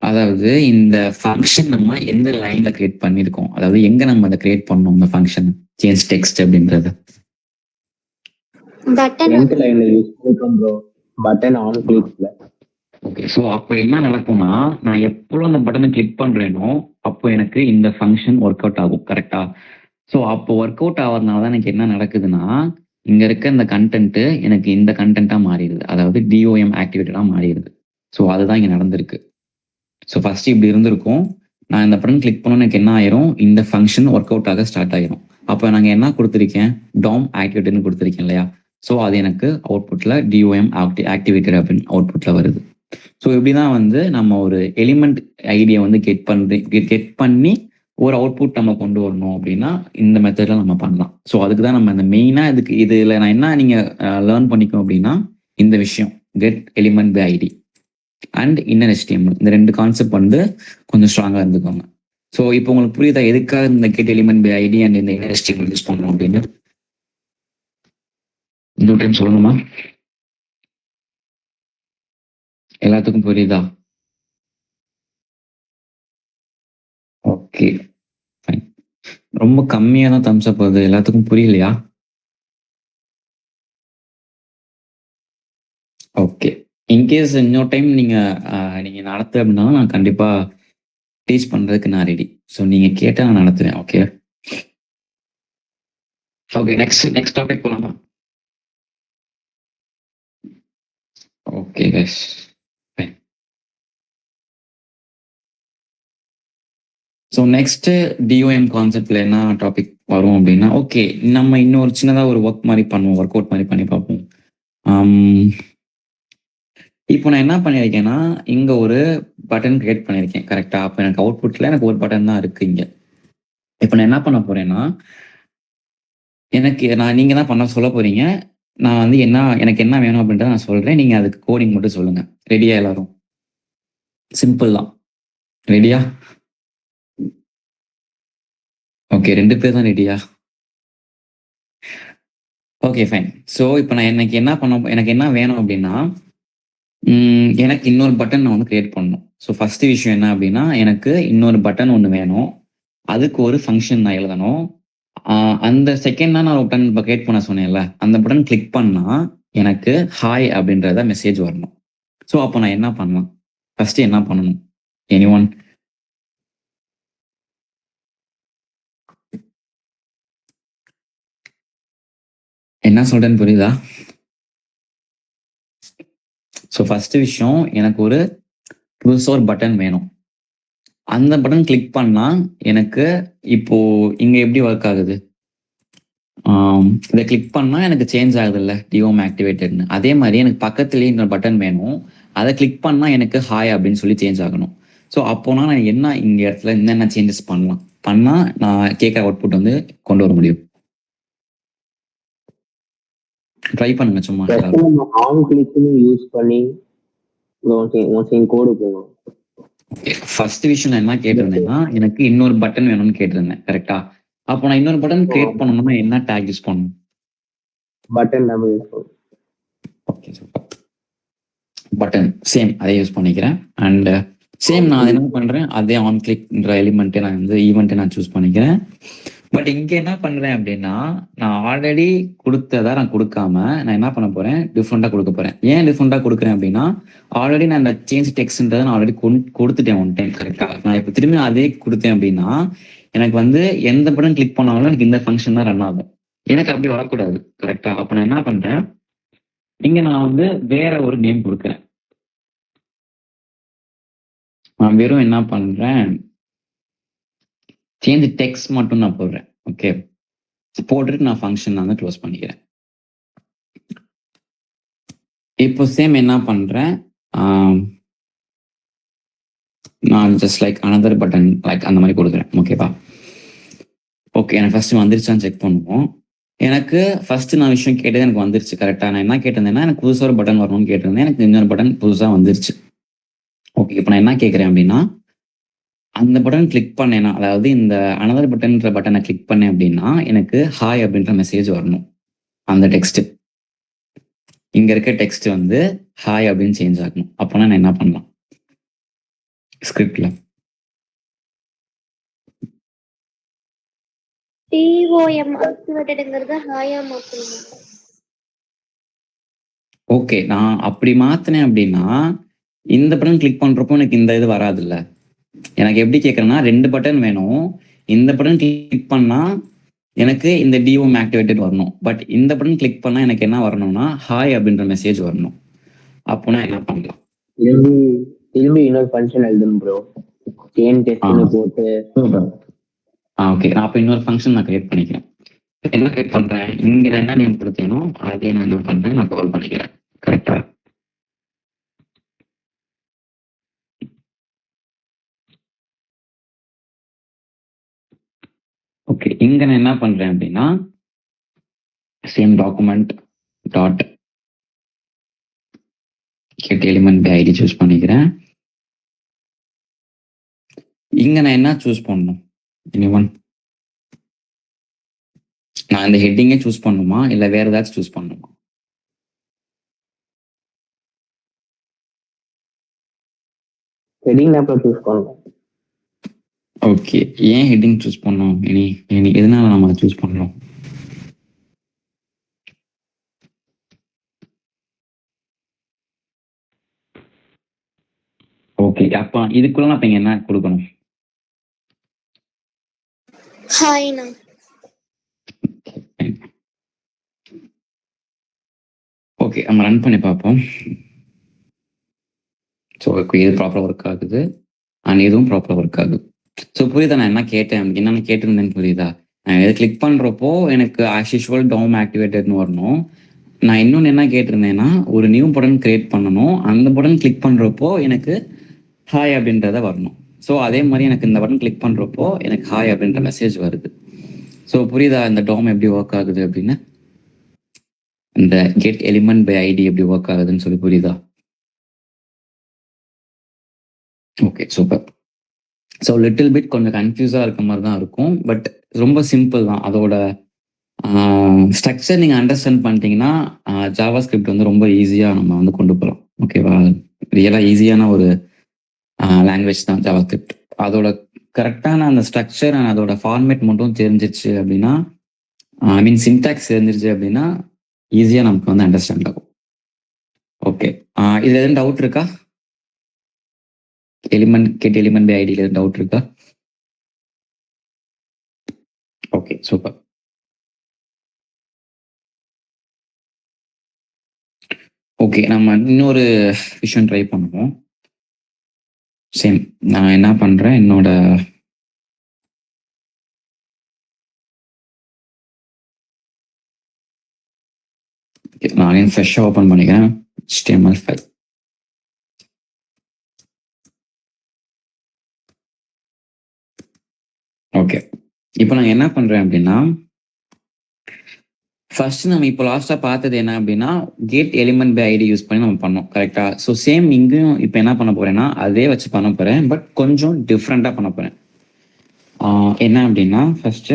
Speaker 1: அதாவது இந்த ஃபங்க்ஷன் நம்ம எந்த லைன்ல கிரியேட் பண்ணிருக்கோம், அதாவது எங்க நம்ம அதை கிரியேட் பண்ணோம் இந்த ஃபங்க்ஷன் சேஞ்ச் டெக்ஸ்ட் அப்படின்றது
Speaker 3: பட்டன் ஆன் கிளிக்ல.
Speaker 1: ஓகே, ஸோ அப்போ என்ன நடக்கும்னா நான் எப்போ அந்த பட்டனை கிளிக் பண்றேனோ அப்போ எனக்கு இந்த ஃபங்க்ஷன் ஒர்க் அவுட் ஆகும். கரெக்டா? ஸோ அப்போ ஒர்க் அவுட் ஆகிறதுனால தான் எனக்கு என்ன நடக்குதுன்னா இங்க இருக்க இந்த கண்டென்ட் எனக்கு இந்த கண்டென்ட்டா மாறிடுது, அதாவது டிஓஎம் ஆக்டிவேட்டடா மாறிடுது. ஸோ அதுதான் இங்க நடந்திருக்கு. ஸோ ஃபர்ஸ்ட் இப்படி இருந்திருக்கும், நான் இந்த பட்டன் கிளிக் பண்ண எனக்கு என்ன ஆயிரும் இந்த ஃபங்க்ஷன் ஒர்க் அவுட் ஆக ஸ்டார்ட் ஆயிரும். அப்போ நாங்கள் என்ன கொடுத்துருக்கேன் டாம் ஆக்டிவேட்டட்னு கொடுத்துருக்கேன் இல்லையா? ஸோ அது எனக்கு அவுட்புட்டில் டிஓஎம் ஆக்டிவேட்டட் அப்படின்னு அவுட்புட்டில் வருது. ஸோ இப்படி தான் வந்து நம்ம ஒரு எலிமெண்ட் ஐடியை வந்து கெட் பண்ணி ஒரு அவுட்புட் நம்ம கொண்டு வரணும் அப்படின்னா இந்த மெத்தடில் நம்ம பண்ணலாம். ஸோ அதுக்கு தான் நம்ம இந்த மெயினாக இதில் நான் என்ன நீங்கள் லேர்ன் பண்ணிக்கணும் அப்படின்னா இந்த விஷயம் get element by ID and inner HTML இந்த 2 கான்செப்ட் வந்து கொஞ்சம் ஸ்ட்ராங்காக இருந்துக்கோங்க. ஸோ இப்போ உங்களுக்கு புரியுதா எதுக்காக இந்த get element by ID and இந்த இன்னர் HTML யூஸ் பண்ணணும் அப்படின்னு? இந்த டைம் சொல்லணுமா? எல்லாத்துக்கும் புரியுதா? Okay fine. ரொம்ப கம்மியாக தான் தம்ஸ் அப் வருது. எல்லாத்துக்கும் புரியலையா? ஓகே. இன்கேஸ் இன்னொரு டைம் நீங்கள் நடத்து அப்படின்னா நான் கண்டிப்பாக டீச் பண்ணுறதுக்கு நான் ரெடி. ஸோ நீங்கள் கேட்டால் நான் நடத்துவேன். ஓகே ஓகே நெக்ஸ்ட் டாபிக் போகலாமா? Okay guys fine. So next TOM கான்செப்ட்ல என்ன டாபிக் வரும் அப்படின்னா ஓகே நம்ம இன்னொரு சின்னதாக ஒரு ஒர்க் அவுட் மாதிரி பண்ணி பார்ப்போம். இப்போ நான் என்ன பண்ணியிருக்கேன்னா இங்க ஒரு பட்டன் கிரியேட் பண்ணியிருக்கேன் கரெக்டா? அப்போ எனக்கு அவுட்புட்ல எனக்கு ஒரு பட்டன் தான் இருக்கு இங்க. இப்போ நான் என்ன பண்ண போறேன்னா நீங்க தான் பண்ண சொல்ல போறீங்க. நான் வந்து எனக்கு என்ன வேணும் அப்படின்றத நான் சொல்றேன். நீங்க அதுக்கு கோடிங் மட்டும் சொல்லுங்க. ரெடியா எல்லாரும்? சிம்பிள் தான். ரெடியா? ஓகே 2 பேர் தான் ரெடியா? Okay fine. ஸோ இப்போ நான் எனக்கு என்ன வேணும் அப்படின்னா எனக்கு இன்னொரு பட்டன் நான் வந்து கிரியேட் பண்ணணும். ஸோ ஃபர்ஸ்ட் விஷயம் என்ன அப்படின்னா எனக்கு இன்னொரு பட்டன் ஒன்று வேணும். அதுக்கு ஒரு ஃபங்க்ஷன் நான் எழுதணும். அந்த செகண்ட் தான் நான் ஒரு பட்டன் கிரியேட் பண்ண சொன்னேன்ல, அந்த பட்டன் கிளிக் பண்ணா எனக்கு ஹாய் அப்படின்றத மெசேஜ் வரணும். ஸோ அப்போ நான் என்ன பண்ணலாம்? ஃபர்ஸ்ட் என்ன பண்ணணும்? எனிஒன்? என்ன சொல்றேன்னு புரியுதா? ஸோ ஃபர்ஸ்ட் விஷயம் எனக்கு ஒரு புதுசா ஒரு பட்டன் வேணும். அந்த பட்டன் கிளிக் பண்ணா எனக்கு இப்போ இங்க எப்படி ஒர்க் ஆகுது? இதை கிளிக் பண்ணா எனக்கு சேஞ்ச் ஆகுது இல்ல டிஓஎம் ஆக்டிவேட்டட்னு. அதே மாதிரி எனக்கு பக்கத்துலேயே இன்னொரு பட்டன் வேணும். அதை கிளிக் பண்ணா எனக்கு ஹாய் அப்படின்னு சொல்லி சேஞ்ச் ஆகணும். ஸோ அப்போனா நான் என்ன இங்க இடத்துல என்னென்ன சேஞ்சஸ் பண்ணா நான் கேட்குற அவுட்புட் வந்து கொண்டு வர முடியும்? ட்ரை பண்ணுங்க சும்மா.
Speaker 2: யூஸ் பண்ணி கோடு போகணும்.
Speaker 1: ஃபர்ஸ்ட் விஷயம் நான் என்ன கேட்டிருந்தேன்னா எனக்கு இன்னொரு பட்டன் வேணும்னு கேட்டிருந்தேன் கரெக்டா? அப்போ நான் இன்னொரு பட்டன் கிரியேட் பண்ணணும்னா என்ன டேக் யூஸ் பண்ணணும்?
Speaker 2: பட்டன் நம்ம யூஸ் பண்ணணும்.
Speaker 1: Okay super. பட்டன் சேம் அதே யூஸ் பண்ணிக்கிறேன். அண்ட் சேம் நான் என்ன பண்றேன் அதே ஆன் கிளிக்ன்ற எலிமெண்ட்டை நான் வந்து ஈவெண்ட்டை நான் சூஸ் பண்ணிக்கிறேன். பட் இங்க என்ன பண்றேன் அப்படின்னா நான் ஆல்ரெடி கொடுத்ததா நான் கொடுக்காம நான் என்ன பண்ண போறேன் டிஃப்ரெண்டா கொடுக்க போறேன். ஏன் டிஃப்ரெண்டா கொடுக்குறேன் அப்படின்னா ஆல்ரெடி நான் இந்த சேஞ்ச் டெக்ஸ்ட்ன்றதை நான் ஆல்ரெடி கொடுத்துட்டேன் ஒன் டைம் கரெக்டா? நான் இப்போ திரும்பி அதே கொடுத்தேன் அப்படின்னா எனக்கு வந்து எந்த பட்டன் கிளிக் பண்ணாலும் எனக்கு இந்த ஃபங்க்ஷன் தான் ரன் ஆகும். எனக்கு அப்படி வரக்கூடாது கரெக்டா? அப்ப நான் என்ன பண்றேன் இங்க நான் வந்து வேற ஒரு நேம் கொடுக்குறேன். நான் வெறும் என்ன பண்றேன் சேஞ்ச் டெக்ஸ்ட் மட்டும் நான் போடுறேன். ஓகே போட்டுட்டு நான் ஃபங்க்ஷன் வந்து க்ளோஸ் பண்ணிக்கிறேன். இப்போ சேம் என்ன பண்றேன் நான் just like another button like அந்த மாதிரி கொடுக்குறேன். ஓகேவா? ஓகே எனக்கு ஃபர்ஸ்ட் வந்துருச்சான்னு செக் பண்ணுவோம். எனக்கு ஃபர்ஸ்ட் நான் விஷயம் கேட்டது எனக்கு வந்துருச்சு கரெக்டா? நான் என்ன கேட்டிருந்தேன்னா எனக்கு புதுசாக ஒரு பட்டன் வரணும்னு கேட்டிருந்தேன். எனக்கு இன்னொரு பட்டன் புதுசாக வந்துருச்சு. ஓகே இப்போ நான் என்ன கேட்குறேன் அப்படின்னா அந்த பட்டன் கிளிக் பண்ணேன்னா அதாவது இந்த அனதர் பட்டன்ன்ற பட்டனை கிளிக் பண்ணேன் அப்படின்னா எனக்கு ஹாய் அப்படின்ற மெசேஜ் வரணும். அந்த டெக்ஸ்ட் இங்க இருக்க டெக்ஸ்ட் வந்து ஹாய் அப்படின்னு சேஞ்ச் ஆகணும். அப்போனா நான் என்ன பண்ணலாம் ஸ்கிரிப்ட்ல? ஓகே நான் அப்படி மாத்தினேன் அப்படின்னா இந்த பட்டன் கிளிக் பண்றப்போ எனக்கு இந்த இது வராது இல்ல. எனக்கு எப்படி கேட்கறேன்னா 2 பட்டன் வேணும். இந்த பட்டன் கிளிக் பண்ணா எனக்கு இந்த டிஓஎம் ஆக்டிவேட்டட் வரணும். பட் இந்த பட்டன் கிளிக் பண்ணா எனக்கு என்ன வரணும்னா ஹாய் அப்படின்ற மெசேஜ் வரணும். அப்போ நான் என்ன பண்ணலாம்?
Speaker 2: திரும்பி இன்னொரு ஃபங்க்ஷன் எழுதணும் ப்ரோ. சேஞ்ச் டெக்ஸ்ட்னு போட்டு
Speaker 1: ஓகே நான் அப்போ இன்னொரு ஃபங்க்ஷன் நான் கிரியேட் பண்ணிக்கிறேன். என்ன கிரியேட் பண்றேன், இங்க என்ன நேம் கொடுத்தேனோ அதே நான் என்ன பண்றேன், நான் கால் பண்ணிக்கிறேன். கரெக்டா? ஓகே, இங்க நான் என்ன பண்றேன் அப்படின்னா same document dot get element by ID choose பண்ணிக்கிறேன். இங்க நான் என்ன சூஸ் பண்ணணும், எனிஒன்? நான் இந்த ஹெட்டிங்கே சூஸ் பண்ணணுமா இல்ல வேற ஏதாச்சும் சூஸ் பண்ணணுமா?
Speaker 2: ஹெட்டிங் தான் சூஸ் பண்ணணும்.
Speaker 1: ஓகே, ஏன் ஹெட்டிங் சூஸ் பண்ணோம்? இனி எதனால நம்ம அதை சூஸ் பண்ணணும்? ஓகே, அப்ப இதுக்குள்ள நான் இப்ப இங்க என்ன கொடுக்கணும்?
Speaker 3: ஹாய்ண்ணா.
Speaker 1: ஓகே, நம்ம ரன் பண்ணி பார்ப்போம். ஸோ இது ப்ராப்பராக ஒர்க் ஆகுது அண்ட் இதுவும் ப்ராப்பராக ஒர்க் ஆகுது. ஸோ புரியுதா நான் என்ன கேட்டேன், என்னென்ன கேட்டிருந்தேன்னு புரியுதா? நான் இதை கிளிக் பண்ணுறப்போ எனக்கு ஆஸ் யூஷுவல் டோம் ஆக்டிவேட்டட்னு வரணும். நான் இன்னொன்று என்ன கேட்டிருந்தேன்னா ஒரு நியூ பட்டன் கிரியேட் பண்ணணும். அந்த பட்டன் கிளிக் பண்ணுறப்போ எனக்கு ஹாய் அப்படின்றத வரணும். ஸோ அதே மாதிரி எனக்கு இந்த பட்டன் கிளிக் பண்ணுறப்போ எனக்கு ஹாய் அப்படின்ற மெசேஜ் வருது. ஸோ புரியுதா இந்த டோம் எப்படி ஒர்க் ஆகுது அப்படின்னு? இந்த கெட் எலிமெண்ட் பை ஐடி எப்படி ஒர்க் ஆகுதுன்னு சொல்லி புரியுதா? Okay, super. So little bit கொஞ்சம் கன்ஃபியூஸாக இருக்க மாதிரி தான் இருக்கும், பட் ரொம்ப சிம்பிள் தான். அதோட ஸ்ட்ரக்சர் நீங்கள் அண்டர்ஸ்டாண்ட் பண்ணிட்டீங்கன்னா ஜாவா ஸ்கிரிப்ட் வந்து ரொம்ப ஈஸியாக நம்ம வந்து கொண்டு போகலாம். ஓகேவா? ரியலாக ஈஸியான ஒரு லாங்குவேஜ் தான் ஜாவா ஸ்கிரிப்ட். அதோட கரெக்டான அந்த ஸ்ட்ரக்சர் அண்ட் அதோட ஃபார்மேட் மட்டும் தெரிஞ்சிச்சு அப்படின்னா, ஐ மீன் சின்டாக்ஸ் தெரிஞ்சிருச்சு அப்படின்னா ஈஸியாக நமக்கு வந்து அண்டர்ஸ்டாண்ட் ஆகும். ஓகே, இதில் எதுவும் டவுட் இருக்கா? கெட் எலிமெண்ட் பை ஐடியில் எதுவும் டவுட் இருக்கா? Okay, super. ஓகே, நம்ம இன்னொரு விஷயம் ட்ரை பண்ணுவோம். சேம் நான் என்ன பண்றேன், என்னோட நானே ஃப்ரெஷ்ஷாக ஓப்பன் பண்ணிக்கிறேன் HTML ஃபைல். ஓகே, இப்போ நான் என்ன பண்றேன் அப்படின்னா ஃபர்ஸ்ட் நம்ம இப்போ லாஸ்ட்டாக பார்த்தது என்ன அப்படின்னா get element by ID use பண்ணி நம்ம பண்ணோம். கரெக்டா? ஸோ சேம் இங்கேயும் இப்போ என்ன பண்ண போறேன்னா அதே வச்சு பண்ண போறேன், பட் கொஞ்சம் டிஃப்ரெண்டாக பண்ண போறேன். என்ன அப்படின்னா ஃபர்ஸ்ட்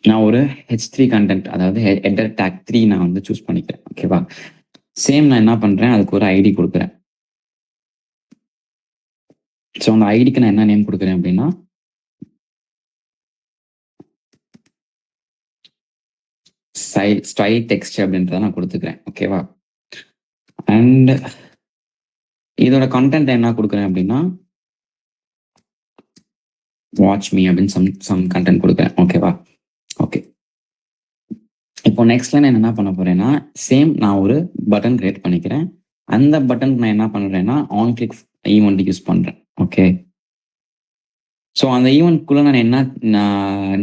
Speaker 1: நான் ஒரு H3 கண்டென்ட், அதாவது ஹெட்டர் டேக் 3 நான் வந்து சூஸ் பண்ணிக்கிறேன். ஓகேவா? சேம் நான் என்ன பண்றேன், அதுக்கு ஒரு ஐடி கொடுக்குறேன். ஸோ அந்த ஐடிக்கு நான் என்ன நேம் கொடுக்குறேன் அப்படின்னா ஸ்டைல் டெக்ஸ்ட் அப்படின்றத நான் கொடுத்துக்கிறேன். ஓகேவா? அண்ட் இதோட கண்டென்ட் என்ன கொடுக்குறேன் அப்படின்னா வாட்ச் மீ அப்படின்னு சம் கண்டென்ட் கொடுக்குறேன். ஓகேவா? ஓகே, இப்போ நெக்ஸ்ட்ல நான் என்ன பண்ண போறேன்னா சேம் நான் ஒரு பட்டன் கிரியேட் பண்ணிக்கிறேன். அந்த பட்டன் நான் என்ன பண்றேன்னா ஆன் கிளிக் ஈவெண்ட் யூஸ் பண்றேன். ஓகே, ஸோ அந்த ஈவெண்ட்குள்ள நான் என்ன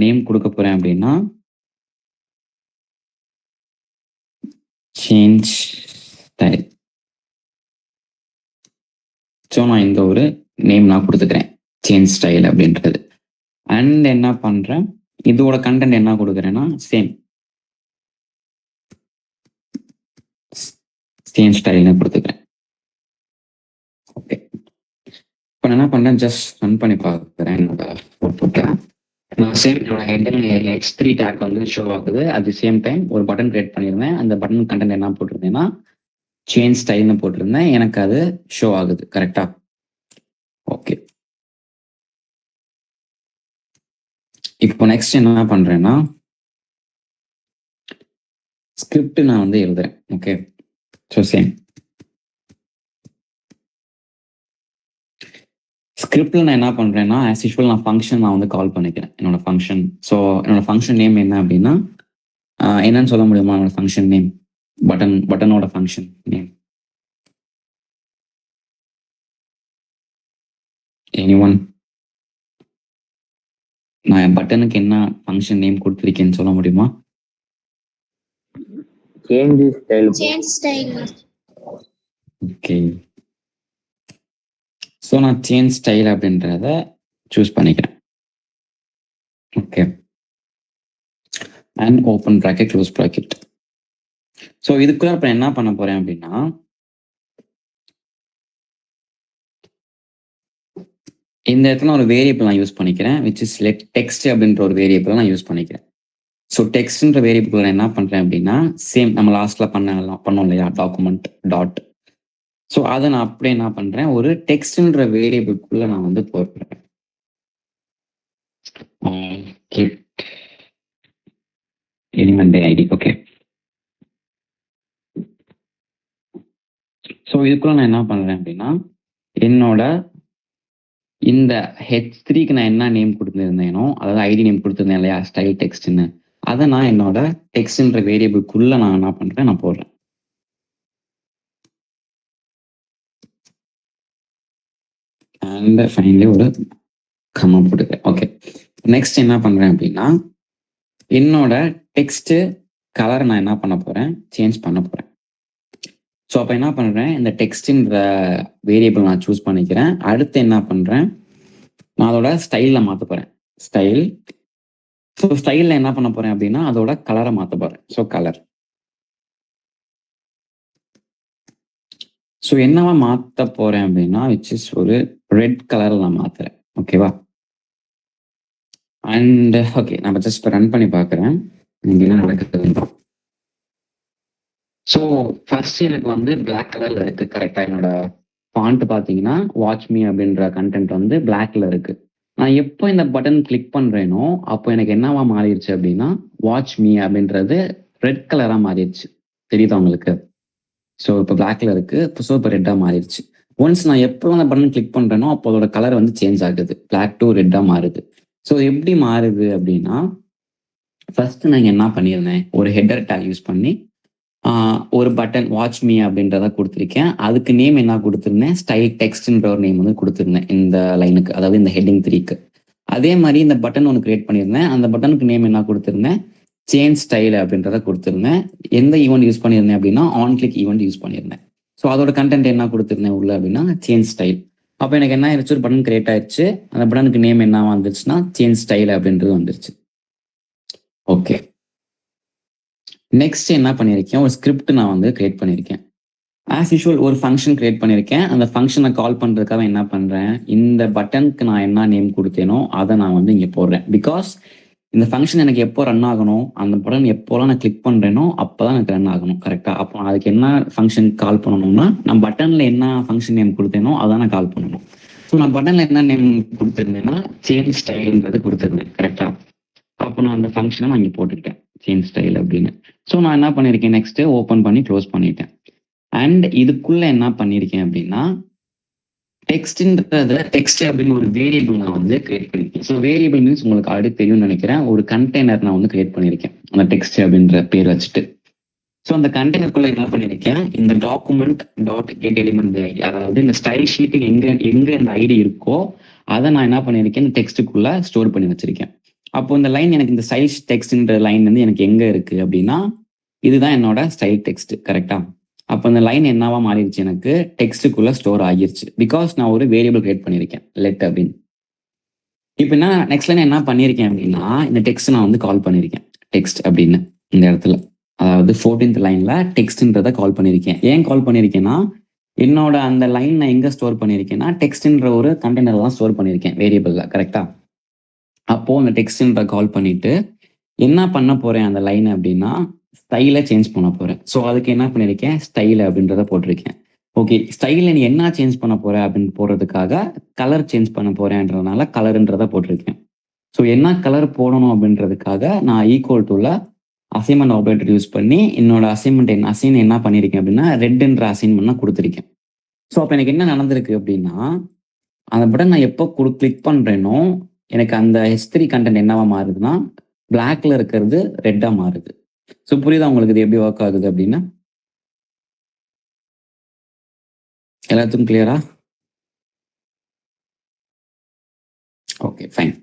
Speaker 1: நேம் கொடுக்க போறேன் அப்படின்னா சேஞ்ச் ஸ்டைல். ஸோ நான் இந்த ஒரு நேம் நான் கொடுத்துக்கிறேன் சேஞ்ச் ஸ்டைல் அப்படின்றது. அண்ட் என்ன பண்றேன், இதோட கண்டென்ட் என்ன கொடுக்குறேன்னா சேம் ஸ்டைல்னு கொடுத்துக்கிறேன். ஓகே, இப்போ நான் என்ன பண்றேன், ஜஸ்ட் ரன் பண்ணி பார்க்குறேன் என்னோட அவுட்புட்டை. நான் சேம் என்னோட ஹெட்டர் H3 டேக் வந்து ஷோ ஆகுது. அட் சேம் டைம் ஒரு பட்டன் கிரியேட் பண்ணியிருந்தேன். அந்த பட்டன் கண்டென்ட் என்ன போட்டிருந்தேன்னா சேஞ்ச் ஸ்டைல்னு போட்டிருந்தேன். எனக்கு அது ஷோ ஆகுது. கரெக்டா? ஓகே, இப்போ நெக்ஸ்ட் என்ன பண்றேன்னா ஸ்கிரிப்ட் நான் வந்து எழுதுறேன். ஓகே, ஸோ சேம் ஸ்கிரிப்ட்ல நான் என்ன பண்றேன்னா ஆஸ் யூஷுவல் நான் ஃபங்க்ஷன் நான் வந்து கால் பண்ணிக்கிறேன் என்னோட ஃபங்க்ஷன். ஸோ என்னோட ஃபங்க்ஷன் நேம் என்ன அப்படின்னா என்னன்னு சொல்ல முடியுமா? என்னோட ஃபங்க்ஷன் நேம் பட்டனோட ஃபங்க்ஷன் நேம் எனிஒன்? நான் என் பட்டனுக்கு என்ன ஃபங்க்ஷன் நேம் கொடுத்துருக்கேன்னு சொல்ல முடியுமா?
Speaker 2: Change style.
Speaker 3: Change style.
Speaker 1: Okay. So நான் சேஞ்ச் ஸ்டைல் அப்படின்றத சூஸ் பண்ணிக்கிறேன். Okay. And open bracket close bracket. So இதுக்குள்ள இப்போ என்ன பண்ண போறேன் அப்படின்னா, இந்த இடத்துல ஒரு வேரியபிள் நான் யூஸ் பண்ணிக்கிறேன், விச் இஸ் லெட் டெக்ஸ்ட் அப்படின்ற ஒரு வேரியபிள் நான் யூஸ் பண்ணிக்கிறேன். ஸோ டெக்ஸ்ட்ன்ற வேரியபிள் நான் என்ன பண்றேன் அப்படின்னா, சேம் நம்ம லாஸ்ட்ல பண்ணோம் இல்லையா, டாக்குமெண்ட் டாட். ஸோ அதை நான் அப்படியே என்ன பண்றேன், ஒரு டெக்ஸ்ட்ன்ற வேரியபிள்குள்ள நான் வந்து போடுறேன். Element ID. ஓகே. ஸோ இதுக்குள்ள நான் என்ன பண்றேன் அப்படின்னா, என்னோட இந்த H3க்கு நான் என்ன நேம் கொடுத்துருந்தேனோ, அதாவது ஐடி நேம் கொடுத்துருந்தேன் இல்லையா, ஸ்டைல் டெக்ஸ்ட்னு, அதை நான் என்னோட டெக்ஸ்ட்ன்ற வேரியபிள்குள்ள நான் என்ன பண்றேன், நான் போடுறேன். அண்ட் ஃபைனலி ஒரு கம்மா போட்டுக்கிறேன். ஓகே. நெக்ஸ்ட் என்ன பண்றேன் அப்படின்னா, என்னோட டெக்ஸ்ட் கலர் நான் என்ன பண்ண போறேன், சேஞ்ச் பண்ண போறேன். ஸோ அப்போ என்ன பண்றேன், இந்த டெக்ஸ்ட்ன்ற வேரியபிள் நான் சூஸ் பண்ணிக்கிறேன். அடுத்து என்ன பண்றேன், நான் அதோட ஸ்டைலில் மாற்ற போறேன். ஸ்டைல். ஸோ ஸ்டைலில் என்ன பண்ண போறேன் அப்படின்னா, அதோட கலரை மாற்ற போறேன். So colour. ஸோ என்னவா மாற்ற போறேன் அப்படின்னா, விச் இஸ் ஒரு ரெட் கலரில் நான் மாத்துறேன். ஓகேவா? அண்ட் ஓகே, நம்ம ஜஸ்ட் ரன் பண்ணி பார்க்குறேன் இங்கே என்ன நடக்குது. ஸோ ஃபர்ஸ்ட் எனக்கு வந்து பிளாக் கலர்ல இருக்கு. கரெக்டா என்னோட ஃபாண்ட் பார்த்தீங்கன்னா வாட்ச் மீ அப்படின்ற கண்டென்ட் வந்து பிளாக்ல இருக்கு. நான் எப்போ இந்த பட்டன் கிளிக் பண்றேனோ அப்போ எனக்கு என்னவா மாறிடுச்சு அப்படின்னா, வாட்ச் மீ அப்படின்றது ரெட் கலரா மாறிடுச்சு. தெரியுதா உங்களுக்கு? ஸோ இப்போ பிளாக்ல இருக்கு. ஸோ இப்போ ரெட்டா மாறிடுச்சு. ஒன்ஸ் நான் எப்போ அந்த பட்டன் கிளிக் பண்றேனோ அப்போ அதோட கலர் வந்து சேஞ்ச் ஆகுது. பிளாக் டு ரெட்டா மாறுது. ஸோ எப்படி மாறுது அப்படின்னா, ஃபர்ஸ்ட் நான் என்ன பண்ணியிருந்தேன், ஒரு ஹெட்டர் டேக் யூஸ் பண்ணி ஒரு பட்டன் வாட்ச் மீ அப்படின்றத கொடுத்துருக்கேன். அதுக்கு நேம் என்ன கொடுத்துருந்தேன், ஸ்டைல் டெக்ஸ்ட்ன்ற ஒரு நேம் வந்து கொடுத்துருந்தேன் இந்த லைனுக்கு, அதாவது இந்த ஹெட்டிங் 3க்கு. அதே மாதிரி இந்த பட்டன் ஒன்று கிரியேட் பண்ணியிருந்தேன். அந்த பட்டனுக்கு நேம் என்ன கொடுத்துருந்தேன், சேஞ்ச் ஸ்டைல் அப்படின்றத கொடுத்துருந்தேன். எந்த ஈவெண்ட் யூஸ் பண்ணியிருந்தேன் அப்படின்னா, ஆன் கிளிக் ஈவெண்ட் யூஸ் பண்ணியிருந்தேன். ஸோ அதோட கண்டென்ட் என்ன கொடுத்துருந்தேன் உள்ள அப்படின்னா, சேஞ்ச் ஸ்டைல். அப்போ எனக்கு என்ன ஆயிடுச்சு, ஒரு பட்டன் கிரியேட் ஆயிடுச்சு. அந்த பட்டனுக்கு நேம் என்ன வந்துருச்சுன்னா, சேஞ்ச் ஸ்டைல் அப்படின்றது வந்துருச்சு. ஓகே. நெக்ஸ்ட் என்ன பண்ணியிருக்கேன், ஒரு ஸ்கிரிப்ட் நான் வந்து கிரியேட் பண்ணியிருக்கேன். ஆஸ் யூஷுவல் ஒரு ஃபங்க்ஷன் கிரியேட் பண்ணியிருக்கேன். அந்த ஃபங்க்ஷனை கால் பண்ணுறதுக்காக என்ன பண்ணுறேன், இந்த பட்டனுக்கு நான் என்ன நேம் கொடுத்தேனோ அதை நான் வந்து இங்கே போடுறேன். பிகாஸ் இந்த ஃபங்க்ஷன் எனக்கு எப்போ ரன் ஆகணும், அந்த பட்டன் எப்போலாம் நான் கிளிக் பண்ணுறேனோ அப்போ தான் எனக்கு ரன் ஆகணும். கரெக்டாக? அப்போ அதுக்கு என்ன ஃபங்க்ஷன் கால் பண்ணணும்னா, நான் பட்டனில் என்ன ஃபங்க்ஷன் நேம் கொடுத்தேனோ அதான் நான் கால் பண்ணணும். ஸோ நான் பட்டனில் என்ன நேம் கொடுத்துருந்தேன்னா, சேஞ்ச் ஸ்டைல்ன்றது கொடுத்துருந்தேன். கரெக்டாக? அப்போ நான் அந்த ஃபங்க்ஷனை நான் இங்கே போட்டுக்கிட்டேன், சேஞ்ச் ஸ்டைல் அப்படின்னு. ஸோ நான் என்ன பண்ணியிருக்கேன், நெக்ஸ்ட் ஓப்பன் பண்ணி க்ளோஸ் பண்ணிட்டேன். அண்ட் இதுக்குள்ள என்ன பண்ணியிருக்கேன் அப்படின்னா, டெக்ஸ்ட்ன்றதுல டெக்ஸ்ட் அப்படின்னு ஒரு வேரியபிள் நான் வந்து கிரியேட் பண்ணியிருக்கேன். ஸோ வேரியபிள் மீன்ஸ் உங்களுக்கு ஆல்ரெடி தெரியும்னு நினைக்கிறேன். ஒரு கண்டெய்னர் நான் வந்து கிரியேட் பண்ணியிருக்கேன் அந்த டெக்ஸ்ட் அப்படின்ற பேர் வச்சுட்டு. ஸோ அந்த கண்டெய்னருக்குள்ள என்ன பண்ணியிருக்கேன், இந்த document dot get element ID, அதாவது இந்த ஸ்டைல் ஷீட்டுக்கு எங்க இந்த ஐடி இருக்கோ அதை நான் என்ன பண்ணியிருக்கேன், இந்த டெக்ஸ்ட்டுக்குள்ள ஸ்டோர் பண்ணி வச்சிருக்கேன். அப்போ இந்த லைன் எனக்கு இந்த ஸ்டைல் டெக்ஸ்ட்ன்ற லைன் வந்து எனக்கு எங்க இருக்கு அப்படின்னா, இதுதான் என்னோட ஸ்டைல் டெக்ஸ்ட். கரெக்டா? அப்போ அந்த லைன் என்னவா மாறிடுச்சு, எனக்கு டெக்ஸ்ட்டுக்குள்ள ஸ்டோர் ஆகிருச்சு. பிகாஸ் நான் ஒரு வேரியபிள் கிரியேட் பண்ணியிருக்கேன், லெட் அப்படின்னு. இப்போ என்ன நெக்ஸ்ட் லைன் என்ன பண்ணியிருக்கேன் அப்படின்னா, இந்த டெக்ஸ்ட் நான் வந்து கால் பண்ணியிருக்கேன், டெக்ஸ்ட் அப்படின்னு இந்த இடத்துல. அதாவது 14th லைன்ல டெக்ஸ்ட்ன்றதை கால் பண்ணியிருக்கேன். ஏன் கால் பண்ணியிருக்கேன்னா, என்னோட அந்த லைன் நான் எங்க ஸ்டோர் பண்ணியிருக்கேன்னா, டெக்ஸ்ட்ன்ற ஒரு கண்டெய்னர் தான் ஸ்டோர் பண்ணியிருக்கேன் வேரியபிள்ல. கரெக்டா? அப்போ அந்த டெக்ஸ்ட்ன்ற கால் பண்ணிட்டு என்ன பண்ண போறேன் அந்த லைன் அப்படின்னா, ஸ்டைலை சேஞ்ச் பண்ண போறேன். ஸோ அதுக்கு என்ன பண்ணியிருக்கேன், ஸ்டைல் அப்படின்றத போட்டிருக்கேன். ஓகே. ஸ்டைலில் நீ என்ன சேஞ்ச் பண்ண போற அப்படின்னு போடுறதுக்காக கலர் சேஞ்ச் பண்ண போறேன்றதுனால கலருன்றத போட்டிருக்கேன். ஸோ என்ன கலர் போடணும் அப்படின்றதுக்காக நான் ஈக்குவல் டுல அசைன்மெண்ட் ஆப்ரேட்டர் யூஸ் பண்ணி என்னோட அசைன்மெண்ட் என்ன பண்ணியிருக்கேன் அப்படின்னா, ரெட்ன்ற அசைன்மெண்ட் நான் கொடுத்துருக்கேன். ஸோ அப்போ எனக்கு என்ன நடந்திருக்கு அப்படின்னா, அந்த பட்டன் நான் எப்போ கிளிக் பண்றேனோ எனக்கு அந்த H3 கண்டென்ட் என்னவா மாறுதுன்னா, பிளாக்ல இருக்கிறது ரெட்டா மாறுது. ஸோ புரியுதா உங்களுக்கு இது எப்படி ஒர்க் ஆகுது அப்படின்னா? எல்லாத்துக்கும் கிளியரா? Okay, fine.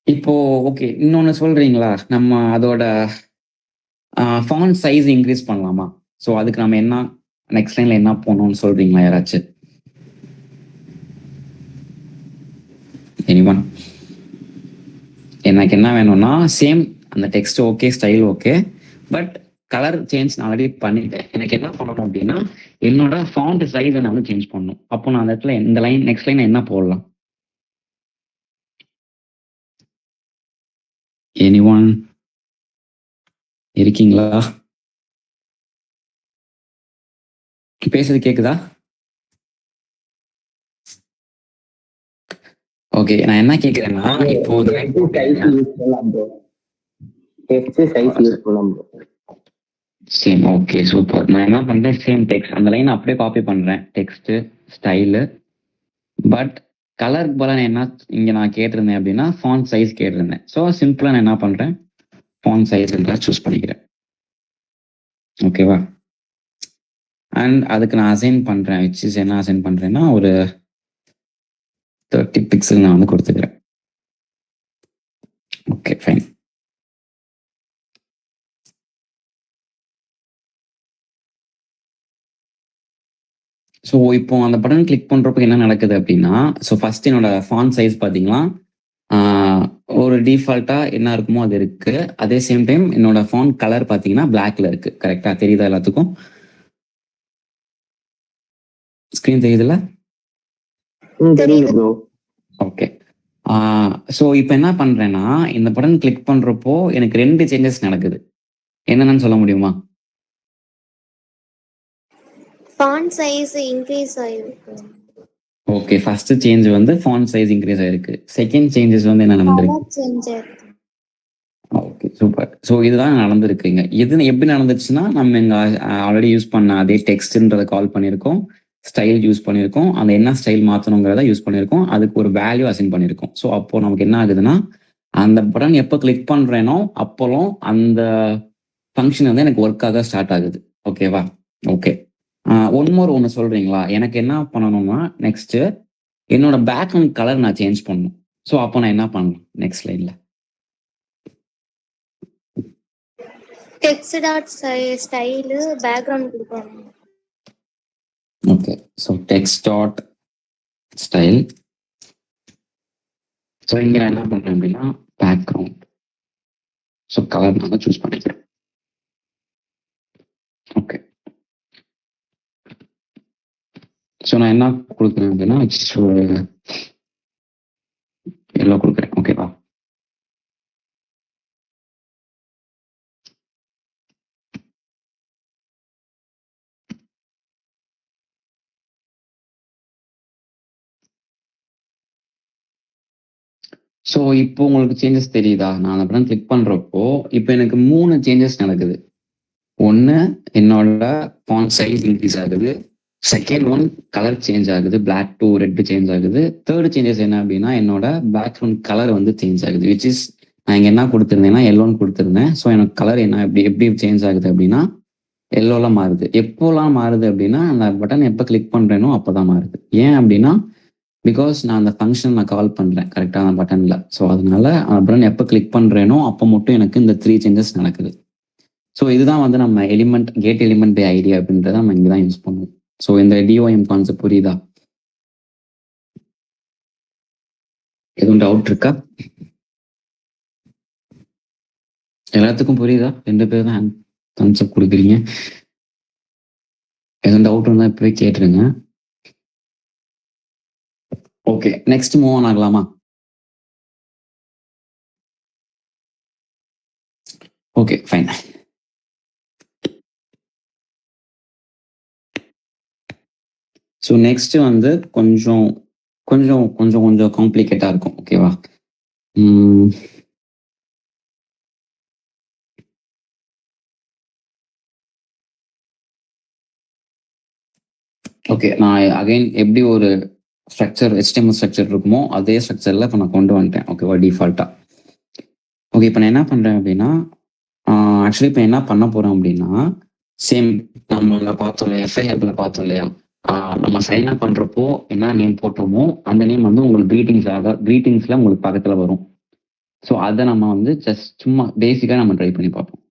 Speaker 3: இப்போ ஓகே, இன்னொன்னு சொல்றீங்களா? நம்ம அதோட ஃபாண்ட் சைஸ் இன்க்ரீஸ் பண்ணலாமா? ஸோ அதுக்கு நம்ம என்ன நெக்ஸ்ட் லைன்ல என்ன போடணும்னு சொல்றீங்களா யாராச்சும்? எனிவன்? எனக்கு என்ன வேணும்னா சேம் அந்த text okay, style okay, but colour change நான் ஆல்ரெடி பண்ணிட்டேன். எனக்கு என்ன பண்ணணும் அப்படின்னா என்னோட ஃபாண்ட் சைஸை நான் வந்து சேஞ்ச் பண்ணணும். அப்போ நான் அந்த இடத்துல இந்த லைன் நெக்ஸ்ட் லைன் என்ன போடலாம்? எனிவன் இருக்கீங்களா? பேசுறது கேக்குதா? ஓகே, நான் என்ன கேக்குறேன்னா இப்போ சேம் ஓகே சூப்பர். நான் என்ன பண்றேன், சேம் டெக்ஸ்ட் அந்த லைன் அப்படியே காப்பி பண்றேன், டெக்ஸ்ட் ஸ்டைலு. பட் கலருக்கு போல நான் என்ன இங்க நான் கேட்டிருந்தேன் அப்படின்னா ஃபாண்ட் சைஸ் கேட்டிருந்தேன். ஸோ சிம்பிளா நான் என்ன பண்றேன், ஃபாண்ட் சைஸ் சூஸ் பண்ணிக்கிறேன். ஓகேவா? அண்ட் அதுக்கு நான் அசைன் பண்றேன், விச் இஸ் என்ன அசைன் பண்றேன்னா ஒரு 30 பிக்சல் நான் வந்து கொடுத்துக்கிறேன். Okay fine. ஸோ இப்போ அந்த பட்டன் கிளிக் பண்றப்போ என்ன நடக்குது அப்படின்னா, ஸோ ஃபர்ஸ்ட் என்னோட ஃபாண்ட் சைஸ் பார்த்தீங்கன்னா ஒரு டிஃபால்ட்டா என்ன இருக்குமோ அது இருக்கு. அதே சேம் டைம் என்னோட ஃபாண்ட் கலர் பார்த்தீங்கன்னா பிளாக்ல இருக்கு. கரெக்டா தெரியுதா எல்லாத்துக்கும்? ஸ்கிரீன் தெரியுதுல்ல?
Speaker 2: தெரியுது.
Speaker 3: ஓகே. ஸோ இப்போ என்ன பண்றேன்னா இந்த பட்டன் கிளிக் பண்றப்போ எனக்கு 2 சேஞ்சஸ் நடக்குது. என்னென்னு சொல்ல முடியுமா?
Speaker 4: ஃபாண்ட் சைஸ் இன்க்ரீஸ் ஆயிருக்கு.
Speaker 3: ஓகே, ஃபர்ஸ்ட் சேஞ்ச் வந்து ஃபாண்ட் சைஸ் இன்க்ரீஸ் ஆயிருக்கு. செகண்ட் சேஞ்சஸ் வந்து என்ன நடந்திருக்கு?
Speaker 4: கலர் சேஞ்ச் ஆயிருக்கு.
Speaker 3: Okay super. ஸோ இதுதான் நடந்திருக்குங்க. இது எப்படி நடந்துச்சுன்னா நம்ம இங்க ஆல்ரெடி யூஸ் பண்ண அதே டெக்ஸ்ட்ன்றதை கால் பண்ணியிருக்கோம், ஸ்டைல் யூஸ் பண்ணியிருக்கோம், அந்த என்ன ஸ்டைல் மாற்றணுங்கிறத யூஸ் பண்ணியிருக்கோம், அதுக்கு ஒரு வேல்யூ அசைன் பண்ணியிருக்கோம். ஸோ அப்போ நமக்கு என்ன ஆகுதுன்னா அந்த பட்டன் எப்போ கிளிக் பண்றேனோ அப்போலும் அந்த ஃபங்க்ஷன் வந்து எனக்கு ஒர்க் ஆக ஸ்டார்ட் ஆகுது. ஓகேவா? ஓகே. ஒன்று சொல்றீங்களா? எனக்கு என்ன பண்ணணும்னா நெக்ஸ்ட் என்னோட பேக்ரவுண்ட் கலர் நான் சேஞ்ச் பண்ணணும். ஸோ அப்போ நான் என்ன பண்ணணும் நெக்ஸ்ட் லைன்ல?
Speaker 4: டெக்ஸ்ட் டாட் ஸ்டைல் பேக்ரவுண்ட் கொடுக்கணும்.
Speaker 3: Okay, so text dot style. So இங்க நான் என்ன பண்றேன் அப்படின்னா பேக்ரவுண்ட், ஸோ கலர் நான் சூஸ் பண்ணிக்கிறேன். ஓகே, ஸோ நான் என்ன கொடுக்குறேன் அப்படின்னா எல்லோ கொடுக்குறேன். ஓகேவா? ஸோ இப்போ உங்களுக்கு சேஞ்சஸ் தெரியுதா? நான் அந்த பட்டன் கிளிக் பண்றப்போ இப்போ எனக்கு 3 சேஞ்சஸ் நடக்குது. ஒன்று என்னோட ஃபாண்ட் சைஸ் இன்க்ரீஸ் ஆகுது, செகண்ட் ஒன் கலர் சேஞ்ச் ஆகுது, பிளாக் டு ரெட் சேஞ்ச் ஆகுது, தேர்ட் சேஞ்சஸ் என்ன அப்படின்னா என்னோட பேக்ரவுண்ட் கலர் வந்து சேஞ்ச் ஆகுது, விச் இஸ் நான் இங்கே என்ன கொடுத்துருந்தேன்னா எல்லோன்னு கொடுத்துருந்தேன். ஸோ எனக்கு கலர் என்ன எப்படி சேஞ்ச் ஆகுது அப்படின்னா எல்லோலாம் மாறுது. எப்போலாம் மாறுது அப்படின்னா அந்த பட்டன் எப்போ கிளிக் பண்ணுறேனோ அப்போ தான் மாறுது. ஏன் அப்படின்னா பிகாஸ் நான் அந்த ஃபங்க்ஷன் நான் கால் பண்ணுறேன் கரெக்டாக அந்த பட்டனில். ஸோ அதனால அந்த பட்டன் எப்போ கிளிக் பண்ணுறேனோ அப்போ மட்டும் எனக்கு இந்த 3 சேஞ்சஸ் நடக்குது. ஸோ இதுதான் வந்து நம்ம கேட் எலிமெண்ட் பை ஐடி அப்படின்றத நம்ம இங்கே தான் யூஸ் பண்ணுவோம். ஸோ இந்த டிஓஎம் கான்செப்ட் புரியுதா? எதுவும் டவுட் இருக்கா? எல்லாத்துக்கும் புரியுதா? 2 பேர் தான் கான்செப்ட் கொடுக்குறீங்க. எதுவும் டவுட் இருந்தால் இப்போவே கேட்டுருங்க. ஓகே, நெக்ஸ்ட் மூவ் ஆன் ஆகலாமா? Okay fine. ஸோ நெக்ஸ்ட் வந்து கொஞ்சம் கொஞ்சம் கொஞ்சம் கொஞ்சம் காம்ப்ளிகேட்டா இருக்கும். ஓகேவா? ஓகே, நான் அகைன் எப்படி ஒரு ஸ்ட்ரக்சர் HTML ஸ்ட்ரக்சர் இருக்குமோ அதே ஸ்ட்ரக்சர்ல இப்போ நான் கொண்டு வந்துட்டேன். ஓகேவா? டிஃபால்ட்டா. ஓகே, இப்போ நான் என்ன பண்றேன் அப்படின்னா ஆக்சுவலி இப்போ என்ன பண்ண போறோம் அப்படின்னா சேம் நம்ம பார்த்தோம் இல்லையா, FIRல பார்த்தோம் இல்லையா, நம்ம சைன் அப் பண்றப்போ என்ன நேம் போட்டோமோ அந்த நேம் வந்து உங்களுக்கு கிரீட்டிங்ஸ்ல உங்களுக்கு பக்கத்துல வரும். ஸோ அதை நம்ம வந்து ஜஸ்ட் சும்மா பேசிக்காக நம்ம ட்ரை பண்ணி பார்ப்போம்.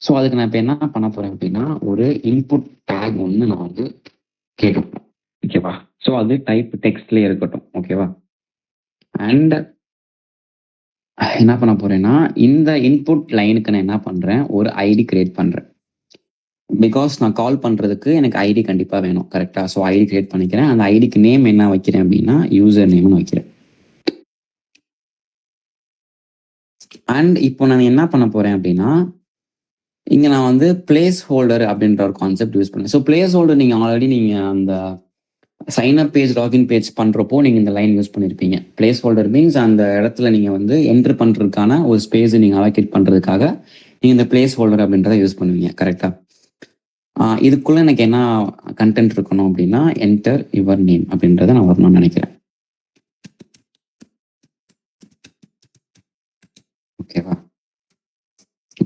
Speaker 3: ஸோ அதுக்கு நான் இப்போ என்ன பண்ண போறேன் அப்படின்னா ஒரு இன்புட் டேக் ஒன்று நான் வந்து கேட்கணும். ஓகேவா? ஸோ அது டைப் டெக்ஸ்ட்லேயே இருக்கட்டும். ஓகேவா? அண்ட் என்ன பண்ண போறேன்னா இந்த இன்புட் லைனுக்கு நான் என்ன பண்றேன், ஒரு ஐடி கிரியேட் பண்றேன். பிகாஸ் நான் கால் பண்றதுக்கு எனக்கு ஐடி கண்டிப்பா வேணும். கரெக்டா? ஸோ ஐடி கிரியேட் பண்ணிக்கிறேன். அந்த ஐடிக்கு நேம் என்ன வைக்கிறேன் அப்படின்னா யூசர் நேம்னு வைக்கிறேன். அண்ட் இப்போ நான் என்ன பண்ண போறேன் அப்படின்னா இங்க நான் வந்து பிளேஸ் ஹோல்டர் அப்படின்ற ஒரு கான்செப்ட் யூஸ் பண்ணேன். ஸோ பிளேஸ் ஹோல்டர் நீங்க ஆல்ரெடி நீங்க அந்த sign up page login page பண்றப்போ நீங்க இந்த லைன் யூஸ் பண்ணிருப்பீங்க. பிளேஸ் ஹோல்டர் மீன்ஸ் அந்த இடத்துல நீங்க வந்து என்டர் பண்றதுக்கான ஒரு ஸ்பேஸ் நீங்க அலோகேட் பண்றதுக்காக நீங்க இந்த பிளேஸ் ஹோல்டர் அப்படின்றத யூஸ் பண்ணுவீங்க. கரெக்டா? இதுக்குள்ள எனக்கு என்ன கண்டென்ட் இருக்கணும் அப்படின்னா என்டர் யுவர் நேம் அப்படின்றத நான் வரணும்னு நினைக்கிறேன். ஓகேவா?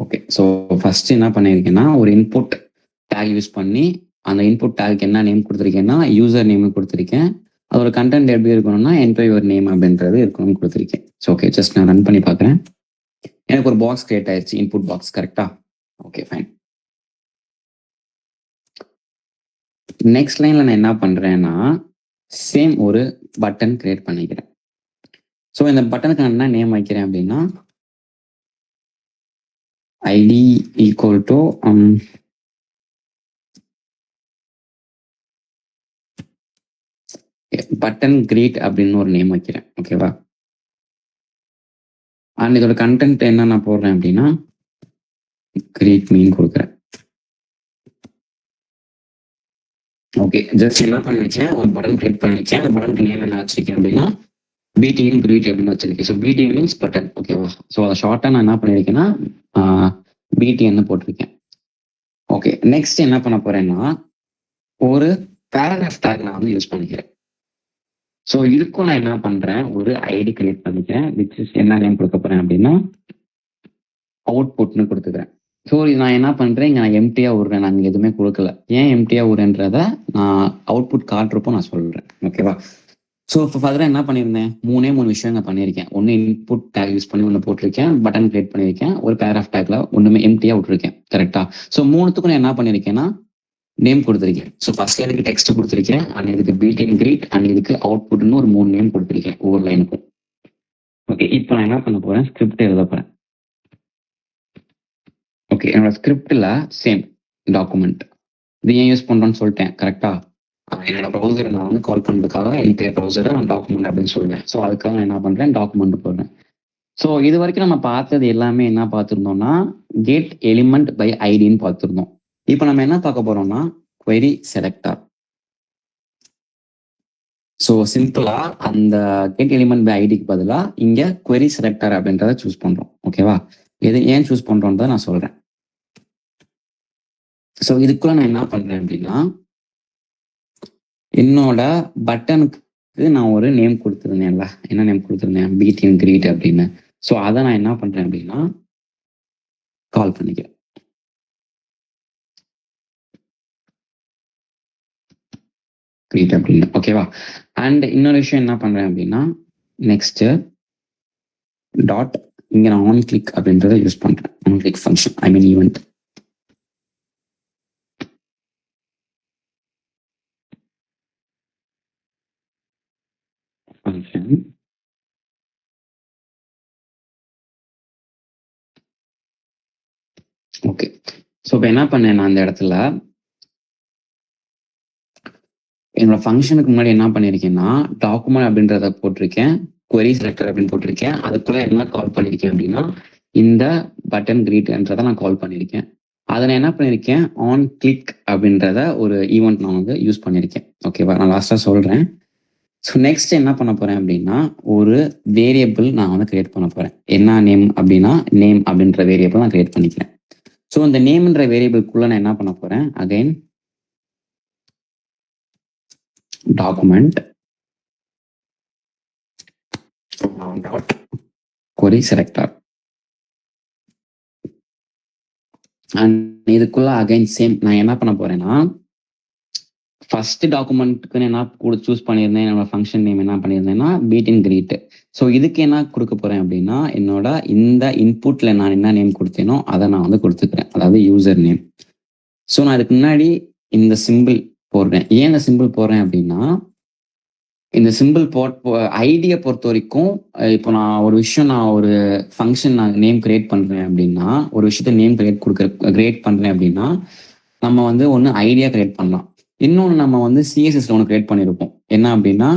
Speaker 3: ஓகே. ஸோ ஃபர்ஸ்ட் என்ன பண்ணியிருக்கேன்னா ஒரு இன்புட் டேக் யூஸ் பண்ணி அந்த இன்புட் டேக் என்ன நேம் கொடுத்துருக்கேன்னா யூசர் நேம் கொடுத்துருக்கேன். அதோட கண்டென்ட் எப்படி இருக்கணும்னா என்டர் யுவர் நேம் அப்படின்றது இருக்கணும்னு கொடுத்துருக்கேன். ஸோ ஓகே, ஜஸ்ட் நான் ரன் பண்ணி பார்க்குறேன். எனக்கு ஒரு பாக்ஸ் கிரியேட் ஆயிடுச்சு, இன்புட் பாக்ஸ். கரெக்டா? Okay, fine. நெக்ஸ்ட் லைன்ல நான் என்ன பண்றேன்னா சேம் ஒரு பட்டன் கிரியேட் பண்ணிக்கிறேன். ஸோ இந்த பட்டனுக்கு நான் என்ன நேம் வைக்கிறேன் அப்படின்னா ID equal to button create அப்படின்னு ஒரு நேம் வைக்கிறேன். ஓகேவா? அண்ட் இதோட கண்டென்ட் என்ன நான் போடுறேன் அப்படின்னா கிரீட் மீன் கொடுக்குறேன். ஓகே, ஜஸ்ட் என்ன பண்ணிருக்கேன், ஒரு பட்டன் கிரியேட் பண்ணிருக்கேன். அந்த பட்டன் நேம் என்ன வச்சிருக்கேன் அப்படின்னா பிடிஎன் கிரீட் அப்படின்னு வச்சிருக்கேன். So PTN means button. ஓகேவா? ஸோ அதை ஷார்ட்டாக நான் என்ன பண்ணியிருக்கேன்னா பிடிஎன்னு போட்டிருக்கேன். ஓகே, நெக்ஸ்ட் என்ன பண்ண போறேன்னா ஒரு பேராகிராஃப் டேக் நான் வந்து யூஸ் பண்ணிக்கிறேன். ஸோ இதுக்கும் நான் என்ன பண்றேன், ஒரு ஐடி கிரியேட் பண்ணிக்கிறேன். விச் இஸ் என்ன நேம் கொடுக்க போறேன் அப்படின்னா அவுட்புட்னு கொடுத்துக்கிறேன். ஸோ நான் என்ன பண்றேன், இங்க நான் எம்டியா விடுறேன். நான் எதுவுமே கொடுக்கல. ஏன் எம்டியா விடுறேன்றத நான் அவுட்புட் காட்டுறப்போ நான் சொல்றேன். ஓகேவா? ஸோ இப்போ ஃபர்தரா என்ன பண்ணியிருந்தேன், மூணு விஷயம் நான் பண்ணியிருக்கேன். ஒன்று இன்புட் டேக் யூஸ் பண்ணி ஒன்று போட்டிருக்கேன், பட்டன் கிரியேட் பண்ணியிருக்கேன், ஒரு பேராகிராஃப் டேக்ல ஒன்றுமே எம்டியா விட்டுருக்கேன். கரெக்டா? ஸோ மூணுத்துக்கும் நான் என்ன பண்ணியிருக்கேன்னா நேம் கொடுத்துருக்கேன். ஸோ ஃபர்ஸ்ட் இதுக்கு டெக்ஸ்ட் கொடுத்துருக்கேன், அண்ட் இதுக்கு பிடிஎன் கிரீட், அண்ட் இதுக்கு அவுட்புட்னு ஒரு 3 நேம் கொடுத்துருக்கேன் ஒவ்வொரு லைனுக்கும். ஓகே, இப்போ நான் என்ன பண்ண போறேன், ஸ்கிரிப்ட் எழுத போறேன். ஓகே, என்னோட ஸ்கிரிப்ட்ல சேம் டாக்குமெண்ட் இது ஏன் யூஸ் பண்றோம்னு சொல்லிட்டேன். கரெக்டா? என்னோட ப்ரௌசரை நான் வந்து கால் பண்ணுறதுக்காக என்டையர் ப்ரௌசரை நான் டாக்குமெண்ட் அப்படின்னு சொல்லுவேன். ஸோ அதுக்காக நான் என்ன பண்றேன், டாக்குமெண்ட் போடுறேன். ஸோ இது வரைக்கும் நம்ம பார்த்தது எல்லாமே என்ன பார்த்துருந்தோம்னா கெட் எலிமெண்ட் பை ஐடின்னு பார்த்துருந்தோம். இப்போ நம்ம என்ன பார்க்க போறோம்னா query செலக்டர். ஸோ சிம்பிளா அந்த கெட் எலிமெண்ட் பை ஐடிக்கு பதிலாக இங்க query செலக்டர் அப்படின்றத சூஸ் பண்றோம். ஓகேவா? இது ஏன் சூஸ் பண்றோன்றத நான் சொல்றேன். ஸோ இதுக்குள்ள நான் என்ன பண்றேன் அப்படின்னா என்னோட பட்டனுக்கு நான் ஒரு நேம் கொடுத்துருந்தேன்ல, என்ன நேம் கொடுத்துருந்தேன், பிடிஎன் கிரீட் அப்படின்னு. ஸோ அதை நான் என்ன பண்றேன் அப்படின்னா கால் பண்ணிக்கிறேன். கிரீட் அப்படின்னு. ஓகேவா? அண்ட் இன்னொரு விஷயம் என்ன பண்றேன் அப்படின்னா நெக்ஸ்ட் டாட் இங்க நான் ஆன் கிளிக் அப்படின்றத யூஸ் பண்றேன். On click function, I mean event. Function okay. So இப்போ என்ன பண்ணேன், நான் அந்த இடத்துல என்னோட ஃபங்க்ஷனுக்கு முன்னாடி என்ன பண்ணியிருக்கேன்னா டாக்குமெண்ட் அப்படின்றத போட்டிருக்கேன், query செலக்டர் அப்படின்னு போட்டிருக்கேன். அதுக்குள்ள என்ன கால் பண்ணியிருக்கேன் அப்படின்னா இந்த பட்டன் கிரீட்ன்றதை நான் கால் பண்ணியிருக்கேன். அதை நான் என்ன பண்ணியிருக்கேன், ஆன் கிளிக் அப்படின்றத ஒரு ஈவெண்ட் நான் வந்து யூஸ் பண்ணியிருக்கேன். ஓகேவா? நான் லாஸ்டா சொல்றேன். ஸோ நெக்ஸ்ட் என்ன பண்ண போறேன் அப்படின்னா ஒரு வேரியபிள் நான் வந்து கிரியேட் பண்ண போறேன். என்ன நேம் அப்படின்னா நேம் அப்படின்ற வேரியபிள் நான் கிரியேட் பண்ணிக்கிறேன். ஸோ இந்த நேம்ன்ற வேரியபிள்குள்ள நான் என்ன பண்ண போறேன், again document dot query selector. And இதுக்குள்ள அகைன் சேம் நான் என்ன பண்ண போறேன்னா ஃபர்ஸ்ட் டாக்குமெண்ட்டுக்கு என்ன சூஸ் பண்ணியிருந்தேன், என்னோட ஃபங்க்ஷன் நேம் என்ன பண்ணியிருந்தேன்னா மீட் அண்ட் கிரீட். ஸோ இதுக்கு என்ன கொடுக்க போறேன் அப்படின்னா, என்னோட இந்த இன்புட்ல நான் என்ன நேம் கொடுத்தேனோ அதை நான் வந்து கொடுத்துக்கிறேன், அதாவது யூசர் நேம். ஸோ நான் இதுக்கு முன்னாடி இந்த சிம்பிள் போடுறேன். ஏன் இந்த சிம்பிள் போடுறேன் அப்படின்னா, இந்த சிம்பிள் ஐடியை பொறுத்த வரைக்கும் இப்போ நான் ஒரு ஃபங்க்ஷன் நான் நேம் கிரியேட் பண்றேன் அப்படின்னா, ஒரு விஷயத்த நேம் கிரியேட் பண்றேன் அப்படின்னா, நம்ம வந்து ஒன்று ஐடியா கிரியேட் பண்ணலாம். இன்னொன்று நம்ம வந்து சிஎஸ்எஸ்ல ஒன்று கிரியேட் பண்ணியிருப்போம். என்ன அப்படின்னா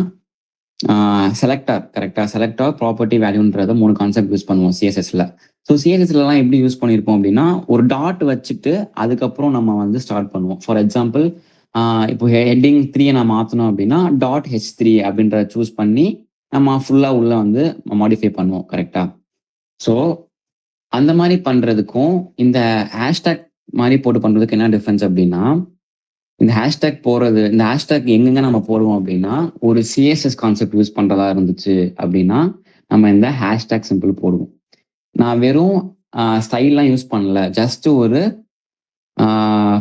Speaker 3: செலக்டார், கரெக்டா? செலக்டார், ப்ராப்பர்ட்டி, வேல்யூன்றத 3 கான்செப்ட் யூஸ் பண்ணுவோம் சிஎஸ்எஸ்ல. ஸோ சிஎஸ்எஸ்லாம் எப்படி யூஸ் பண்ணியிருப்போம் அப்படின்னா, ஒரு டாட் வச்சுட்டு அதுக்கப்புறம் நம்ம வந்து ஸ்டார்ட் பண்ணுவோம். ஃபார் எக்ஸாம்பிள் இப்போ ஹெட்டிங் 3 நான் மாற்றணும் அப்படின்னா .h3 அப்படின்றத சூஸ் பண்ணி நம்ம ஃபுல்லாக உள்ள வந்து மாடிஃபை பண்ணுவோம், கரெக்டா? ஸோ அந்த மாதிரி பண்றதுக்கும் இந்த ஹேஷ்டேக் மாதிரி போட்டு பண்றதுக்கு என்ன டிஃபரன்ஸ் அப்படின்னா, இந்த ஹேஷ்டேக் எங்கெங்க நம்ம போடுவோம் அப்படின்னா, ஒரு சிஎஸ்எஸ் கான்செப்ட் யூஸ் பண்றதா இருந்துச்சு அப்படின்னா நம்ம இந்த ஹேஷ்டேக் சிம்பிள் போடுவோம். நான் வெறும் ஸ்டைல்லாம் யூஸ் பண்ணல, ஜஸ்ட் ஒரு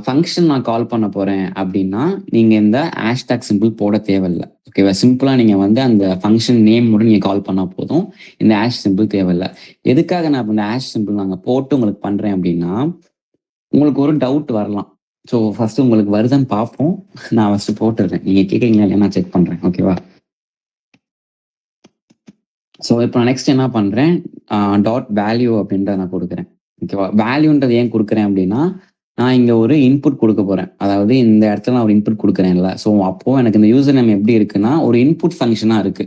Speaker 3: ஃபங்க்ஷன் நான் கால் பண்ண போறேன் அப்படின்னா நீங்க இந்த ஹேஷ்டேக் சிம்பிள் போட தேவையில்லை. ஓகேவா? சிம்பிளா நீங்க வந்து அந்த ஃபங்க்ஷன் நேம் மட்டும் நீங்க கால் பண்ணா போதும், இந்த ஹேஷ் சிம்பிள் தேவையில்லை. எதுக்காக நான் இந்த ஹேஷ் சிம்பிள் நாங்க போட்டு உங்களுக்கு பண்றேன் அப்படின்னா, உங்களுக்கு ஒரு டவுட் வரலாம். ஸோ ஃபர்ஸ்ட் உங்களுக்கு வருதுன்னு பார்ப்போம். நான் ஃபர்ஸ்ட் போட்டுடுறேன், நீங்க கேட்குறீங்களா இல்லையா நான் செக் பண்றேன். ஓகேவா? ஸோ இப்போ நான் நெக்ஸ்ட் என்ன பண்றேன், டாட் வேல்யூ அப்படின்றத நான் கொடுக்குறேன். ஓகேவா? வேல்யூன்றது ஏன் கொடுக்குறேன் அப்படின்னா, நான் இங்க ஒரு இன்புட் கொடுக்க போறேன். அதாவது இந்த இடத்துல நான் ஒரு இன்புட் கொடுக்குறேன்ல, ஸோ அப்போ எனக்கு இந்த யூசர் நேம் எப்படி இருக்குன்னா ஒரு இன்புட் ஃபங்க்ஷனா இருக்கு.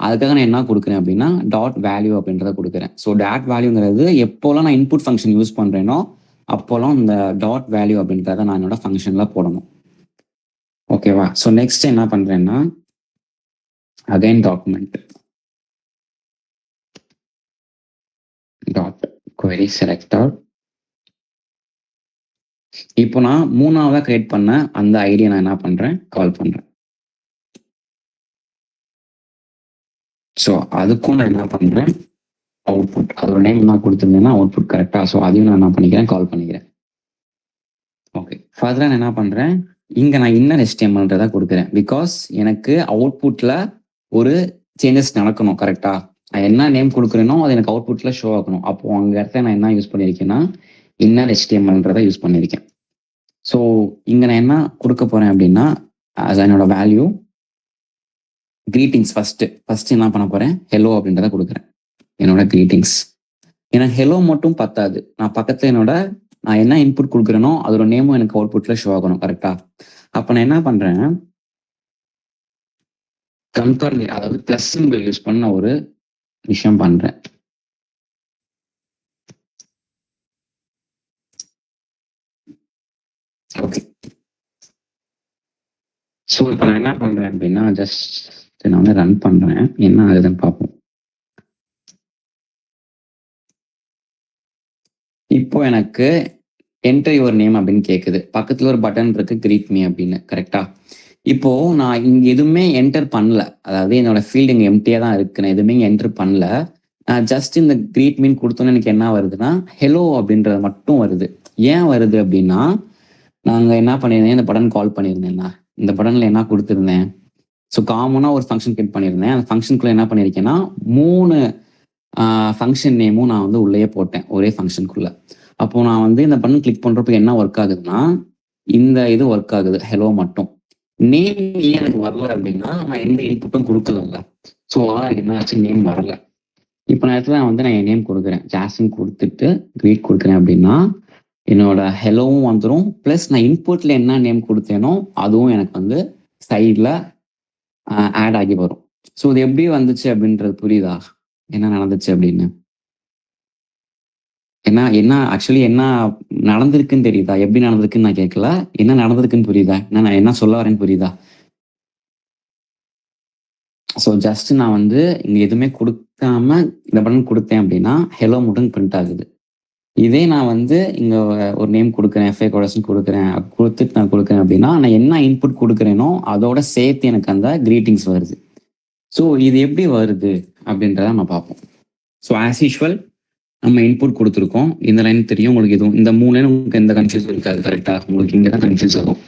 Speaker 3: அதுக்காக நான் என்ன கொடுக்குறேன் அப்படின்னா டாட் வேல்யூ அப்படின்றத கொடுக்குறேன். ஸோ டாட் வேல்யூங்கிறது எப்போலாம் நான் இன்புட் ஃபங்க்ஷன் யூஸ் பண்றேனோ அப்போலாம் இந்த டாட் வேல்யூ அப்படின்றத நான் என்னோட ஃபங்க்ஷன்ல போடணும். ஓகேவா? ஸோ நெக்ஸ்ட் என்ன பண்றேன்னா again document dot query selector. இப்போ நான் 3ஆவதா கிரியேட் பண்ண அந்த ஐடியா நான் என்ன பண்றேன், கால் பண்றேன். ஸோ அதுக்கும் நான் என்ன பண்றேன், அவுட்புட், அதோட நேம் நான் கொடுத்துருந்தேன்னா அவுட்புட், கரெக்டா? ஸோ அதையும் நான் என்ன பண்ணிக்கிறேன், கால் பண்ணிக்கிறேன். ஓகே, ஃபர்தரா நான் என்ன பண்றேன், இங்க நான் இன்னர் HTMLன்றதா கொடுக்குறேன். பிகாஸ் எனக்கு அவுட்புட்ல ஒரு சேஞ்சஸ் நடக்கணும், கரெக்டா? நான் என்ன நேம் கொடுக்குறேனோ அது எனக்கு அவுட்புட்ல ஷோ ஆகணும். அப்போ அங்க இடத்துல நான் என்ன யூஸ் பண்ணியிருக்கேன்னா இன்னர் HTMLன்றதை யூஸ் பண்ணியிருக்கேன். ஸோ இங்க நான் என்ன கொடுக்க போறேன் அப்படின்னா, என்னோட வேல்யூ கிரீட்டிங்ஸ். ஃபர்ஸ்ட் என்ன பண்ண போறேன், ஹெலோ அப்படின்றத கொடுக்குறேன், என்னோட கிரீட்டிங்ஸ். எனக்கு ஹெலோ மட்டும் பத்தாது, நான் பக்கத்துல நான் என்ன இன்புட் கொடுக்குறேனோ அதோட நேமும் எனக்கு அவுட்புட்ல ஷோ ஆகணும், கரெக்டா? அப்ப நான் என்ன பண்றேன், கம்பேர், அதாவது பிளஸ் சிம்பிள் யூஸ் பண்ண ஒரு விஷயம் பண்றேன். ஓகே, ஸோ இப்போ நான் என்ன பண்றேன் அப்படின்னா ஜஸ்ட் நான் வந்து ரன் பண்றேன், என்ன ஆகுதுன்னு பார்ப்போம். இப்போ எனக்கு என்டர் யுவர் நேம் அப்படின்னு கேட்குது, பக்கத்துல ஒரு பட்டன் இருக்கு கிரீட் மீ அப்படின்னு, கரெக்டா? இப்போ நான் இங்க எதுவுமே என்டர் பண்ணல, அதாவது என்னோட ஃபீல்டு இங்க எம்டியா தான் இருக்கு, நான் எதுவுமே என்டர் பண்ணல. நான் ஜஸ்ட் இந்த கிரீட் மீன் கொடுத்தோன்னு எனக்கு என்ன வருதுன்னா ஹெலோ அப்படின்றது மட்டும் வருது. ஏன் வருது அப்படின்னா, நாங்க என்ன பண்ணியிருந்தேன், இந்த பட்டன் கால் பண்ணியிருந்தேன்னா இந்த பட்டன்ல என்ன கொடுத்துருந்தேன், ஸோ காமனா ஒரு ஃபங்க்ஷன் கிரியேட் பண்ணியிருந்தேன். அந்த ஃபங்க்ஷனுக்குள்ள என்ன பண்ணியிருக்கேன்னா 3 ஃபங்க்ஷன் நேமும் நான் வந்து உள்ளேயே போட்டேன் ஒரே ஃபங்க்ஷனுக்குள்ள. அப்போ நான் வந்து இந்த பட்டன் கிளிக் பண்றப்ப என்ன ஒர்க் ஆகுதுன்னா இந்த இது ஒர்க் ஆகுது, ஹெலோ மட்டும். நேம் ஏன் எனக்கு வரல அப்படின்னா நான் எந்த இன்புட்டும் கொடுக்கல, ஸோ என்ன ஆச்சு, நேம் வரல. இப்போ நான் இடத்துல நான் என் நேம் கொடுக்குறேன், ஜாஸ்மின் கொடுத்துட்டு கிரீட் கொடுக்குறேன் அப்படின்னா என்னோட ஹெலோவும் வந்துடும், பிளஸ் நான் இன்புட்ல என்ன நேம் கொடுத்தேனோ அதுவும் எனக்கு வந்து சைட்ல ஆட் ஆகி வரும். ஸோ இது எப்படி வந்துச்சு அப்படின்றது புரியுதா, என்ன நடந்துச்சு அப்படின்னு? என்ன ஆக்சுவலி என்ன நடந்திருக்குன்னு தெரியுதா? எப்படி நடந்திருக்குன்னு நான் கேட்கல, என்ன நடந்திருக்குன்னு புரியுதா, நான் என்ன சொல்ல வரேன்னு புரியுதா? ஸோ ஜஸ்ட் நான் வந்து இங்க எதுவுமே கொடுக்காம இந்த பட்டன் கொடுத்தேன் அப்படின்னா ஹெலோ மட்டும் பிரிண்ட் ஆகுது. இதே நான் வந்து இங்க ஒரு நேம் கொடுக்குறேன், FA கோடஸ்ன்னு கொடுக்குறேன், கொடுத்துட்டு நான் கொடுக்குறேன் அப்படின்னா நான் என்ன இன்புட் கொடுக்குறேனோ அதோட சேர்த்து எனக்கு அந்த கிரீட்டிங்ஸ் வருது. ஸோ இது எப்படி வருது அப்படின்றத நம்ம பார்ப்போம். ஸோ ஆஸ் யூஷுவல் நம்ம இன்புட் கொடுத்துருக்கோம், இந்த லைன் தெரியும் உங்களுக்கு, எதுவும் இந்த 3 லைன் உங்களுக்கு எந்த கன்ஃபியூஸும் இருக்காது, கரெக்டா? உங்களுக்கு இங்கே தான் கன்ஃபியூஸ் ஆகும்.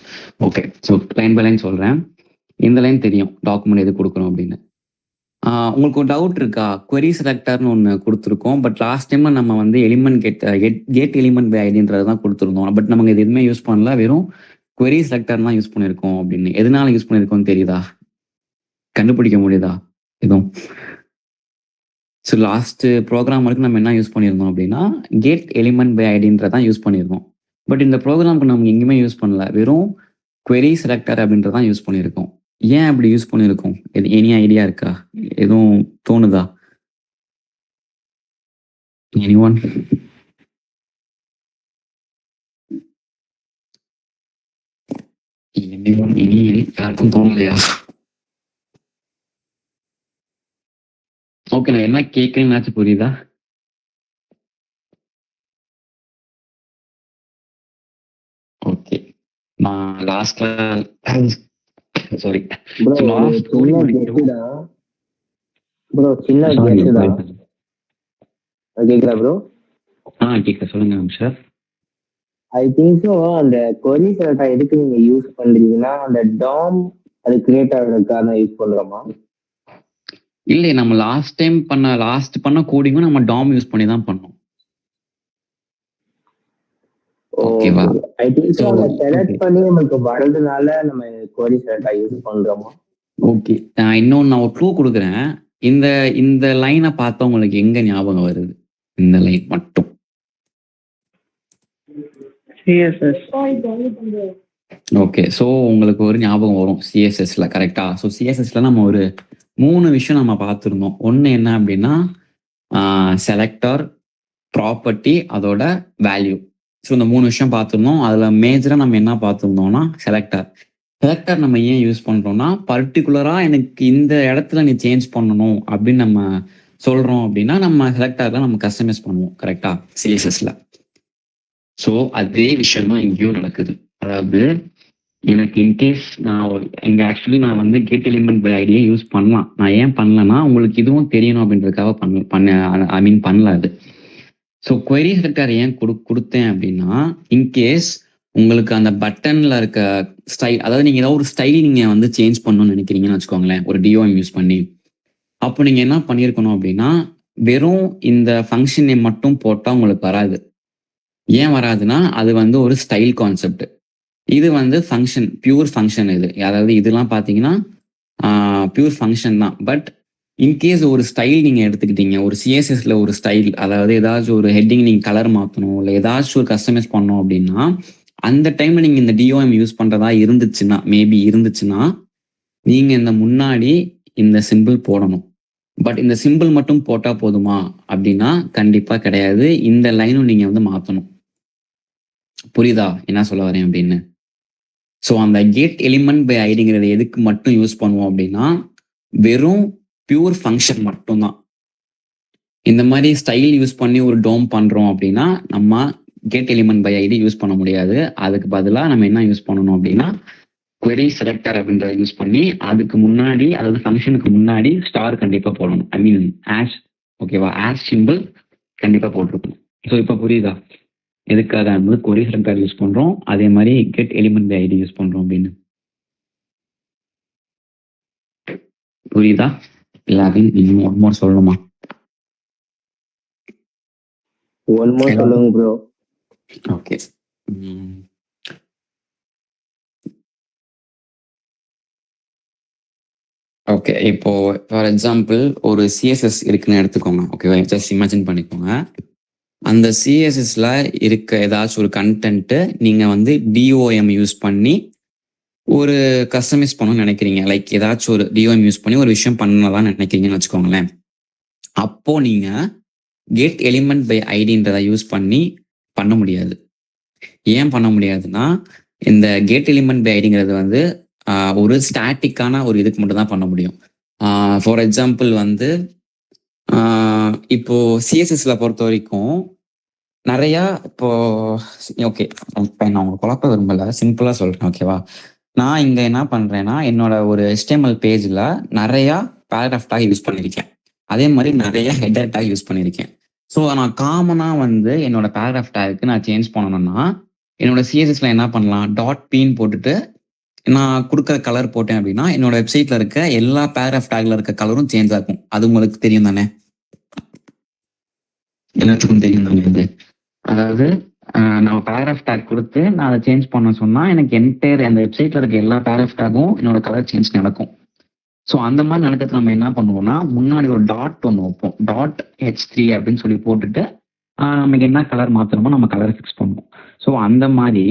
Speaker 3: Okay, so line by line சொல்கிறேன். இந்த லைன் தெரியும் டாக்குமெண்ட் எது கொடுக்குறோம் அப்படின்னு. உங்களுக்கு ஒரு டவுட் இருக்கா? query செலக்டர்னு ஒன்று கொடுத்துருக்கோம். பட் லாஸ்ட் டைம் நம்ம வந்து எலிமெண்ட் கெட் எலிமெண்ட் பை ஐடின்றது தான் கொடுத்துருந்தோம். பட் நமக்கு இது எதுவுமே யூஸ் பண்ணல, வெறும் query செலக்டர் தான் யூஸ் பண்ணியிருக்கோம் அப்படின்னு. எதனால யூஸ் பண்ணியிருக்கோம்னு தெரியுதா? கண்டுபிடிக்க முடியுதா எதுவும்? ஸோ லாஸ்ட் ப்ரோக்ராம் வரைக்கும் நம்ம என்ன யூஸ் பண்ணியிருந்தோம் அப்படின்னா கெட் எலிமெண்ட் பை ஐடின்றதான் யூஸ் பண்ணியிருக்கோம். பட் இந்த ப்ரோக்ராமுக்கு நம்ம எங்கேயுமே யூஸ் பண்ணல, வெறும் query செலக்டர் அப்படின்றதான் யூஸ் பண்ணியிருக்கோம். ஏன் அப்படி யூஸ் பண்ணியிருக்கோம்? எனி ஐடியா இருக்கா? எதுவும் தோணுதா? எனிஒன்? யாருக்கும் தோணலையா? ஓகே, நான் என்ன கேட்குறேன்னாச்சும் புரியுதா? ஓகே, நான் லாஸ்ட்ல சாரி
Speaker 2: ப்ரோ சின்ன கெஸ்டா ப்ரோ, சின்ன கெஸ்டா கேக்குறா ப்ரோ?
Speaker 3: கேட்க சொல்லுங்க சார்.
Speaker 2: ஐ திங்க் ஸோ அந்த query செலக்டர் எதுக்கு நீங்க யூஸ் பண்றீங்கன்னா அந்த டாம் அது கிரியேட் ஆகிறதுக்காக யூஸ் பண்றோமா?
Speaker 3: இல்லை, நம்ம லாஸ்ட் பண்ண கோடிங்கும் நம்ம டாம் யூஸ் பண்ணி தான் பண்ணோம். ஓகேவா?
Speaker 2: ஐ திங்க் ஸோ அதை செலக்ட் பண்ணி நமக்கு வரதுனால நம்ம query செலக்டர் யூஸ் பண்றோமா?
Speaker 3: ஓகே, இன்னொன்று நான் ஒரு க்ளூ கொடுக்குறேன். இந்த லைனை பார்த்தா உங்களுக்கு எங்க ஞாபகம் வருது? இந்த லைன் மட்டும்.
Speaker 2: சிஎஸ்எஸ்.
Speaker 3: ஓகே, ஸோ உங்களுக்கு ஒரு ஞாபகம் வரும் சிஎஸ்எஸ்ல, கரெக்டா? ஸோ சிஎஸ்எஸ்ல நம்ம ஒரு 3 விஷயம் நம்ம பார்த்துருந்தோம். ஒன்று என்ன அப்படின்னா செலக்டர், ப்ராப்பர்ட்டி, அதோட வேல்யூ. ஸோ இந்த 3 விஷயம் பார்த்துருந்தோம். அதில் மேஜராக நம்ம என்ன பார்த்துருந்தோம்னா செலக்டர் நம்ம ஏன் யூஸ் பண்ணுறோம்னா பர்டிகுலராக எனக்கு இந்த இடத்துல நீ சேஞ்ச் பண்ணணும் அப்படின்னு நம்ம சொல்கிறோம் அப்படின்னா நம்ம செலக்டரில் நம்ம கஸ்டமைஸ் பண்ணுவோம், கரெக்டா? சிஎஸ்எஸ்ல. ஸோ அதே விஷயம் தான் இங்கேயும் நடக்குது. அதாவது எனக்கு இன்கேஸ் ஆக்சுவலி நான் வந்து கெட் எலிமெண்ட் பை ஐடியை யூஸ் பண்ணலாம். நான் ஏன் பண்ணலன்னா உங்களுக்கு இதுவும் தெரியணும் அப்படின்றதுக்காக பண்ணல அது. ஸோ query செலக்டர் ஏன் கொடுத்தேன் அப்படின்னா இன்கேஸ் உங்களுக்கு அந்த பட்டன்ல இருக்க ஸ்டைல், அதாவது நீங்க ஏதாவது ஒரு ஸ்டைல் நீங்க வந்து சேஞ்ச் பண்ணணும்னு நினைக்கிறீங்கன்னு வச்சுக்கோங்களேன், ஒரு டிஓஎம் யூஸ் பண்ணி. அப்போ நீங்க என்ன பண்ணியிருக்கணும் அப்படின்னா வெறும் இந்த ஃபங்க்ஷன் நேம் மட்டும் போட்டால் உங்களுக்கு வராது. ஏன் வராதுன்னா அது வந்து ஒரு ஸ்டைல் கான்செப்ட். இது வந்து ஃபங்க்ஷன், பியூர் ஃபங்க்ஷன். இது அதாவது இதெல்லாம் பார்த்தீங்கன்னா பியூர் ஃபங்க்ஷன் தான். பட் இன்கேஸ் ஒரு ஸ்டைல் நீங்கள் எடுத்துக்கிட்டீங்க, ஒரு சிஎஸ்எஸ்ல ஒரு ஸ்டைல், அதாவது ஏதாச்சும் ஒரு ஹெட்டிங் நீங்கள் கலர் மாற்றணும், இல்லை ஏதாச்சும் ஒரு கஸ்டமைஸ் பண்ணணும் அப்படின்னா அந்த டைம்ல நீங்கள் இந்த டிஓஎம் யூஸ் பண்ணுறதா இருந்துச்சுன்னா, மேபி இருந்துச்சுன்னா நீங்கள் இந்த முன்னாடி இந்த சிம்பிள் போடணும். பட் இந்த சிம்பிள் மட்டும் போட்டால் போதுமா அப்படின்னா கண்டிப்பாக கிடையாது. இந்த லைனும் நீங்கள் வந்து மாற்றணும். புரியுதா என்ன சொல்ல வரேன் அப்படின்னு? ஸோ அந்த கெட் எலிமெண்ட் பை ஐடிங்கிறது எதுக்கு மட்டும் யூஸ் பண்ணுவோம் அப்படின்னா வெறும் பியூர் ஃபங்க்ஷன் மட்டும்தான். இந்த மாதிரி ஸ்டைல் யூஸ் பண்ணி ஒரு டோம் பண்ணுறோம் அப்படின்னா நம்ம get element by ID use பண்ண முடியாது. அதுக்கு பதிலாக நம்ம என்ன யூஸ் பண்ணணும் அப்படின்னா query செலக்டர் அப்படின்றத யூஸ் பண்ணி அதுக்கு முன்னாடி, அதாவது ஃபங்க்ஷனுக்கு முன்னாடி ஸ்டார் கண்டிப்பாக போடணும். ஐ மீன் ஆஷ், ஓகேவா? ஆஷ் சிம்பிள் கண்டிப்பாக போட்டிருக்கணும். ஸோ இப்போ புரியுதா எதுக்காக வந்து query செலக்டர் யூஸ் பண்ணுறோம், அதே மாதிரி get element by ID use பண்ணுறோம் அப்படின்னு? புரியுதா? எல்லாத்தையும் இன்னும் ஒன் மோர் சொல்லணுமா?
Speaker 2: ஒன் மோர் சொல்லுங்க ப்ரோ.
Speaker 3: Okay, okay. இப்போ ஃபார் எக்ஸாம்பிள் ஒரு சிஎஸ்எஸ் இருக்குன்னு எடுத்துக்கோங்க, ஓகேவா? ஜஸ்ட் இமேஜின் பண்ணிக்கோங்க. அந்த சிஎஸ்எஸ்ல இருக்க ஏதாச்சும் ஒரு கண்டென்ட்டு நீங்க வந்து டிஓஎம் யூஸ் பண்ணி ஒரு கஸ்டமைஸ் பண்ணணும்னு நினைக்கிறீங்க. லைக் ஏதாச்சும் ஒரு டிஓஎம் யூஸ் பண்ணி ஒரு விஷயம் பண்ணலாம் நினைக்கிறீங்கன்னு வச்சுக்கோங்களேன். அப்போ நீங்க கெட் எலிமெண்ட் பை ஐடின்றதை யூஸ் பண்ணி பண்ண முடியாது. ஏன் பண்ண முடியாதுன்னா இந்த கெட் எலிமெண்ட் பை ஐடிங்கிறது வந்து ஒரு ஸ்டாட்டிக்கான ஒரு இதுக்கு மட்டும் தான் பண்ண முடியும். ஃபார் எக்ஸாம்பிள் வந்து இப்போ சிஎஸ்எஸ்ல பொறுத்த வரைக்கும் நிறையா இப்போ ஓகே, இப்போ நான் உங்களுக்கு குழப்ப விரும்பல, சிம்பிளா சொல்றேன், ஓகேவா? நான் இங்க என்ன பண்றேன்னா என்னோட ஒரு HTML பேஜ்ல நிறைய பேராகிராஃப் டாக் யூஸ் பண்ணியிருக்கேன், அதே மாதிரி நிறைய ஹெடர் டாக் யூஸ் பண்ணியிருக்கேன். ஸோ நான் காமனா வந்து என்னோட பேராகிராஃப் டாக்கு நான் சேஞ்ச் பண்ணணும்னா என்னோட சிஎஸ்எஸ்ல என்ன பண்ணலாம், டாட் பின்னு போட்டுட்டு நான் கொடுக்குற கலர் போட்டேன் அப்படின்னா என்னோட வெப்சைட்ல இருக்க எல்லா பேராகிராஃப் டேக்ல இருக்க கலரும் சேஞ்ச் ஆகும். அது உங்களுக்கு தெரியும் தானே? எல்லாத்துக்கும் தெரியும் தானே இது? அதாவது நம்ம பேராகிராஃப் டேக் கொடுத்து நான் அதை சேஞ்ச் பண்ண சொன்னா எனக்கு என்டையர் அந்த வெப்சைட்ல இருக்க எல்லா பேராகிராஃப் டேக்கும் என்னோட கலர் சேஞ்ச் நடக்கும். ஸோ அந்த மாதிரி நடக்கிறது நம்ம என்ன பண்ணுவோம்னா, முன்னாடி ஒரு டாட் ஒன்று வைப்போம். .h3 அப்படின்னு சொல்லி போட்டுட்டு நமக்கு என்ன கலர் மாற்றணுமோ நம்ம கலர் ஃபிக்ஸ் பண்ணுவோம். ஸோ அந்த மாதிரி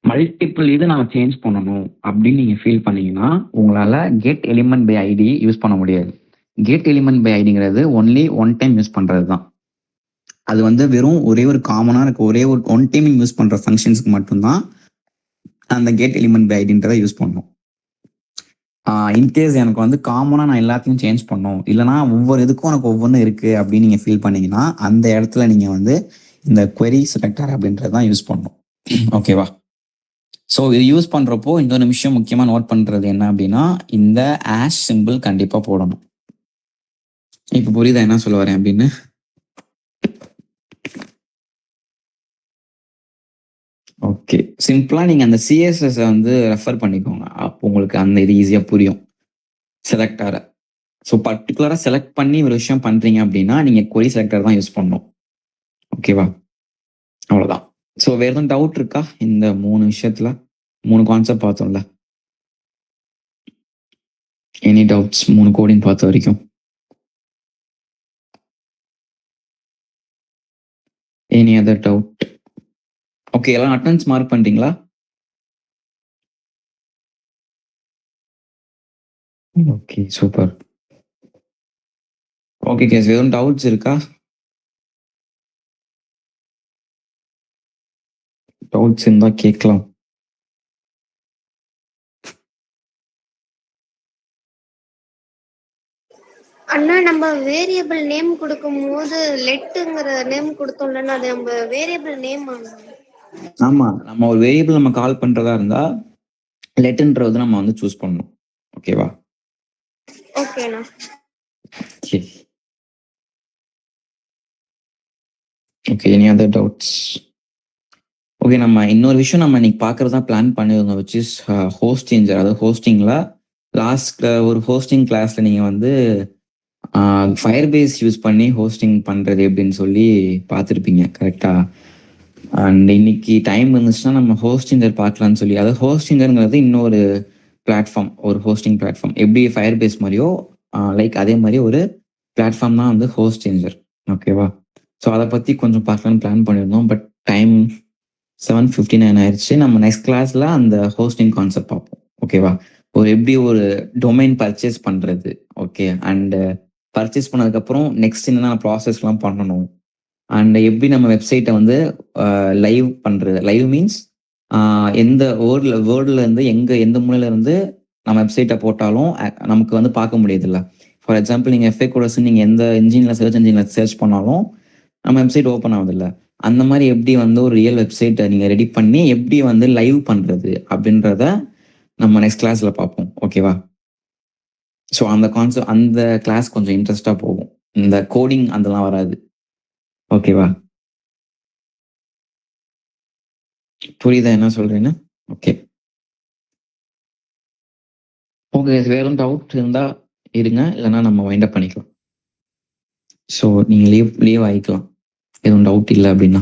Speaker 3: மல்டிபிள் இது நம்ம சேஞ்ச் பண்ணணும் அப்படின்னு நீங்கள் ஃபீல் பண்ணீங்கன்னா உங்களால் get element by ID use பண்ண முடியாது. கெட் எலிமெண்ட் பை ஐடிங்கிறது ஒன்லி ஒன் டைம் யூஸ் பண்ணுறது தான். அது வந்து வெறும் ஒரே ஒரு காமனாக இருக்க ஒரே ஒரு ஒன் டைம் யூஸ் பண்ணுற ஃபங்க்ஷன்ஸ்க்கு மட்டும்தான் அந்த கெட் எலிமெண்ட் பை ஐடின்றதை யூஸ் பண்ணணும். இன்கேஸ் எனக்கு வந்து காமனாக நான் எல்லாத்தையும் சேஞ்ச் பண்ணணும், இல்லைனா ஒவ்வொரு இதுக்கும் எனக்கு ஒவ்வொன்றும் இருக்குது அப்படின்னு நீங்கள் ஃபீல் பண்ணீங்கன்னா அந்த இடத்துல நீங்கள் வந்து இந்த query selector அப்படின்றது தான் யூஸ் பண்ணணும். ஓகேவா? ஸோ இது யூஸ் பண்ணுறப்போ இன்னொரு நிமிஷம் முக்கியமாக நோட் பண்ணுறது என்ன அப்படின்னா, இந்த ஆஷ் சிம்பிள் கண்டிப்பாக போடணும். இப்போ புரியுதா என்ன சொல்ல வரேன் அப்படின்னு? ஓகே, சிம்பிளாக நீங்கள் அந்த சிஎஸ்எஸ் வந்து ரெஃபர் பண்ணிக்கோங்க. அப்போ உங்களுக்கு அந்த இது ஈஸியாக புரியும். செலக்டாரை ஸோ பர்டிகுலராக செலக்ட் பண்ணி ஒரு விஷயம் பண்ணுறீங்க அப்படின்னா நீங்கள் query selector தான் யூஸ் பண்ணணும். ஓகேவா? அவ்வளோதான். ஸோ வேறு எதுவும் டவுட் இருக்கா இந்த 3 விஷயத்துல? 3 கான்செப்ட் பார்த்தோம்ல. எனி டவுட்ஸ் 3 கோடிங் பார்த்த வரைக்கும்? Any other doubt? ஓகே, எல்லாம் அட்டெண்டன்ஸ் மார்க் பண்ணிட்டீங்களா? Okay, super. ஓகே கேஸ், எதுவும் டவுட்ஸ் இருக்கா? டவுட்ஸ் இருந்தா கேட்கலாம்.
Speaker 4: அண்ணா நம்ம வேரியபிள் நேம் கொடுக்கும்போது லெட்டுங்கிற நேம் கொடுத்தோம்லன்னா அது நம்ம வேரியபிள் நேம்
Speaker 1: ஆமா, நம்ம ஒரு வேரியபிள் நம்ம கால் பண்றதா இருந்தா லெட்ன்றது நம்ம வந்து சூஸ் பண்ணணும். ஓகேவா?
Speaker 4: ஓகேண்ணா.
Speaker 1: Okay, any other doubts? Okay, நம்ம இன்னொரு விஷயம் நம்ம இன்னைக்கு பார்க்கறதா பிளான் பண்ணிருந்தோம், விச் இஸ் ஹோஸ்ட் சேஞ்சர். அதாவது ஹோஸ்டிங்ல லாஸ்ட் ஒரு ஹோஸ்டிங் கிளாஸ்ல நீங்க வந்து ஃபயர்பேஸ் யூஸ் பண்ணி ஹோஸ்டிங் பண்றது எப்படின்னு சொல்லி பார்த்துருப்பீங்க, கரெக்டா? அண்ட் இன்னைக்கு டைம் இருந்துச்சுன்னா நம்ம ஹோஸ்டிங்கர் பார்க்கலான்னு சொல்லி. அதாவது ஹோஸ்டிங்கருங்கிறது இன்னொரு பிளாட்ஃபார்ம், ஒரு ஹோஸ்டிங் பிளாட்ஃபார்ம். எப்படி ஃபயர்பேஸ் மாதிரியோ லைக் அதே மாதிரி ஒரு பிளாட்ஃபார்ம் தான் வந்து ஹோஸ்ட் சேஞ்சர். ஓகேவா? ஸோ அதை பற்றி கொஞ்சம் பார்க்கலான்னு பிளான் பண்ணியிருந்தோம். பட் டைம் 7:59 ஆயிடுச்சு. நம்ம நெக்ஸ்ட் கிளாஸ்ல அந்த ஹோஸ்டிங் கான்செப்ட் பார்ப்போம். ஓகேவா? ஒரு எப்படி ஒரு டொமைன் பர்ச்சேஸ் பண்ணுறது, ஓகே, அண்ட் பர்ச்சேஸ் பண்ணதுக்கப்புறம் நெக்ஸ்ட் என்னென்ன ப்ராசஸ்லாம் பண்ணணும், அண்ட் எப்படி நம்ம வெப்சைட்டை வந்து லைவ் பண்ணுறது. லைவ் மீன்ஸ் எந்த வேர்ல்டில் இருந்து எந்த மூலையில இருந்து நம்ம வெப்சைட்டை போட்டாலும் நமக்கு வந்து பார்க்க முடியுதுல்ல. ஃபார் எக்ஸாம்பிள் நீங்கள் எஃப்ஏ கோடர்ஸ் நீங்கள் எந்த சர்ச் இன்ஜினில் சர்ச் பண்ணாலும் நம்ம வெப்சைட் ஓப்பன் ஆகுதுல்ல. அந்த மாதிரி எப்படி வந்து ஒரு ரியல் வெப்சைட்டை நீங்கள் ரெடி பண்ணி எப்படி வந்து லைவ் பண்ணுறது அப்படின்றத நம்ம நெக்ஸ்ட் கிளாஸில் பார்ப்போம். ஓகேவா? ஸோ அந்த கான்செப்ட், அந்த கிளாஸ் கொஞ்சம் இன்ட்ரெஸ்டாக போகும். இந்த கோடிங் அதெல்லாம் வராது. ஓகேவா? புரியுதா என்ன சொல்றேன்னு? ஓகே ஓகே, வேற எதுவும் டவுட் இருந்தால் இருங்க, இல்லைன்னா நம்ம வைண்ட் அப் பண்ணிக்கலாம். ஸோ நீங்கள் லீவ் ஆகிக்கலாம் எதுவும் டவுட் இல்லை அப்படின்னா.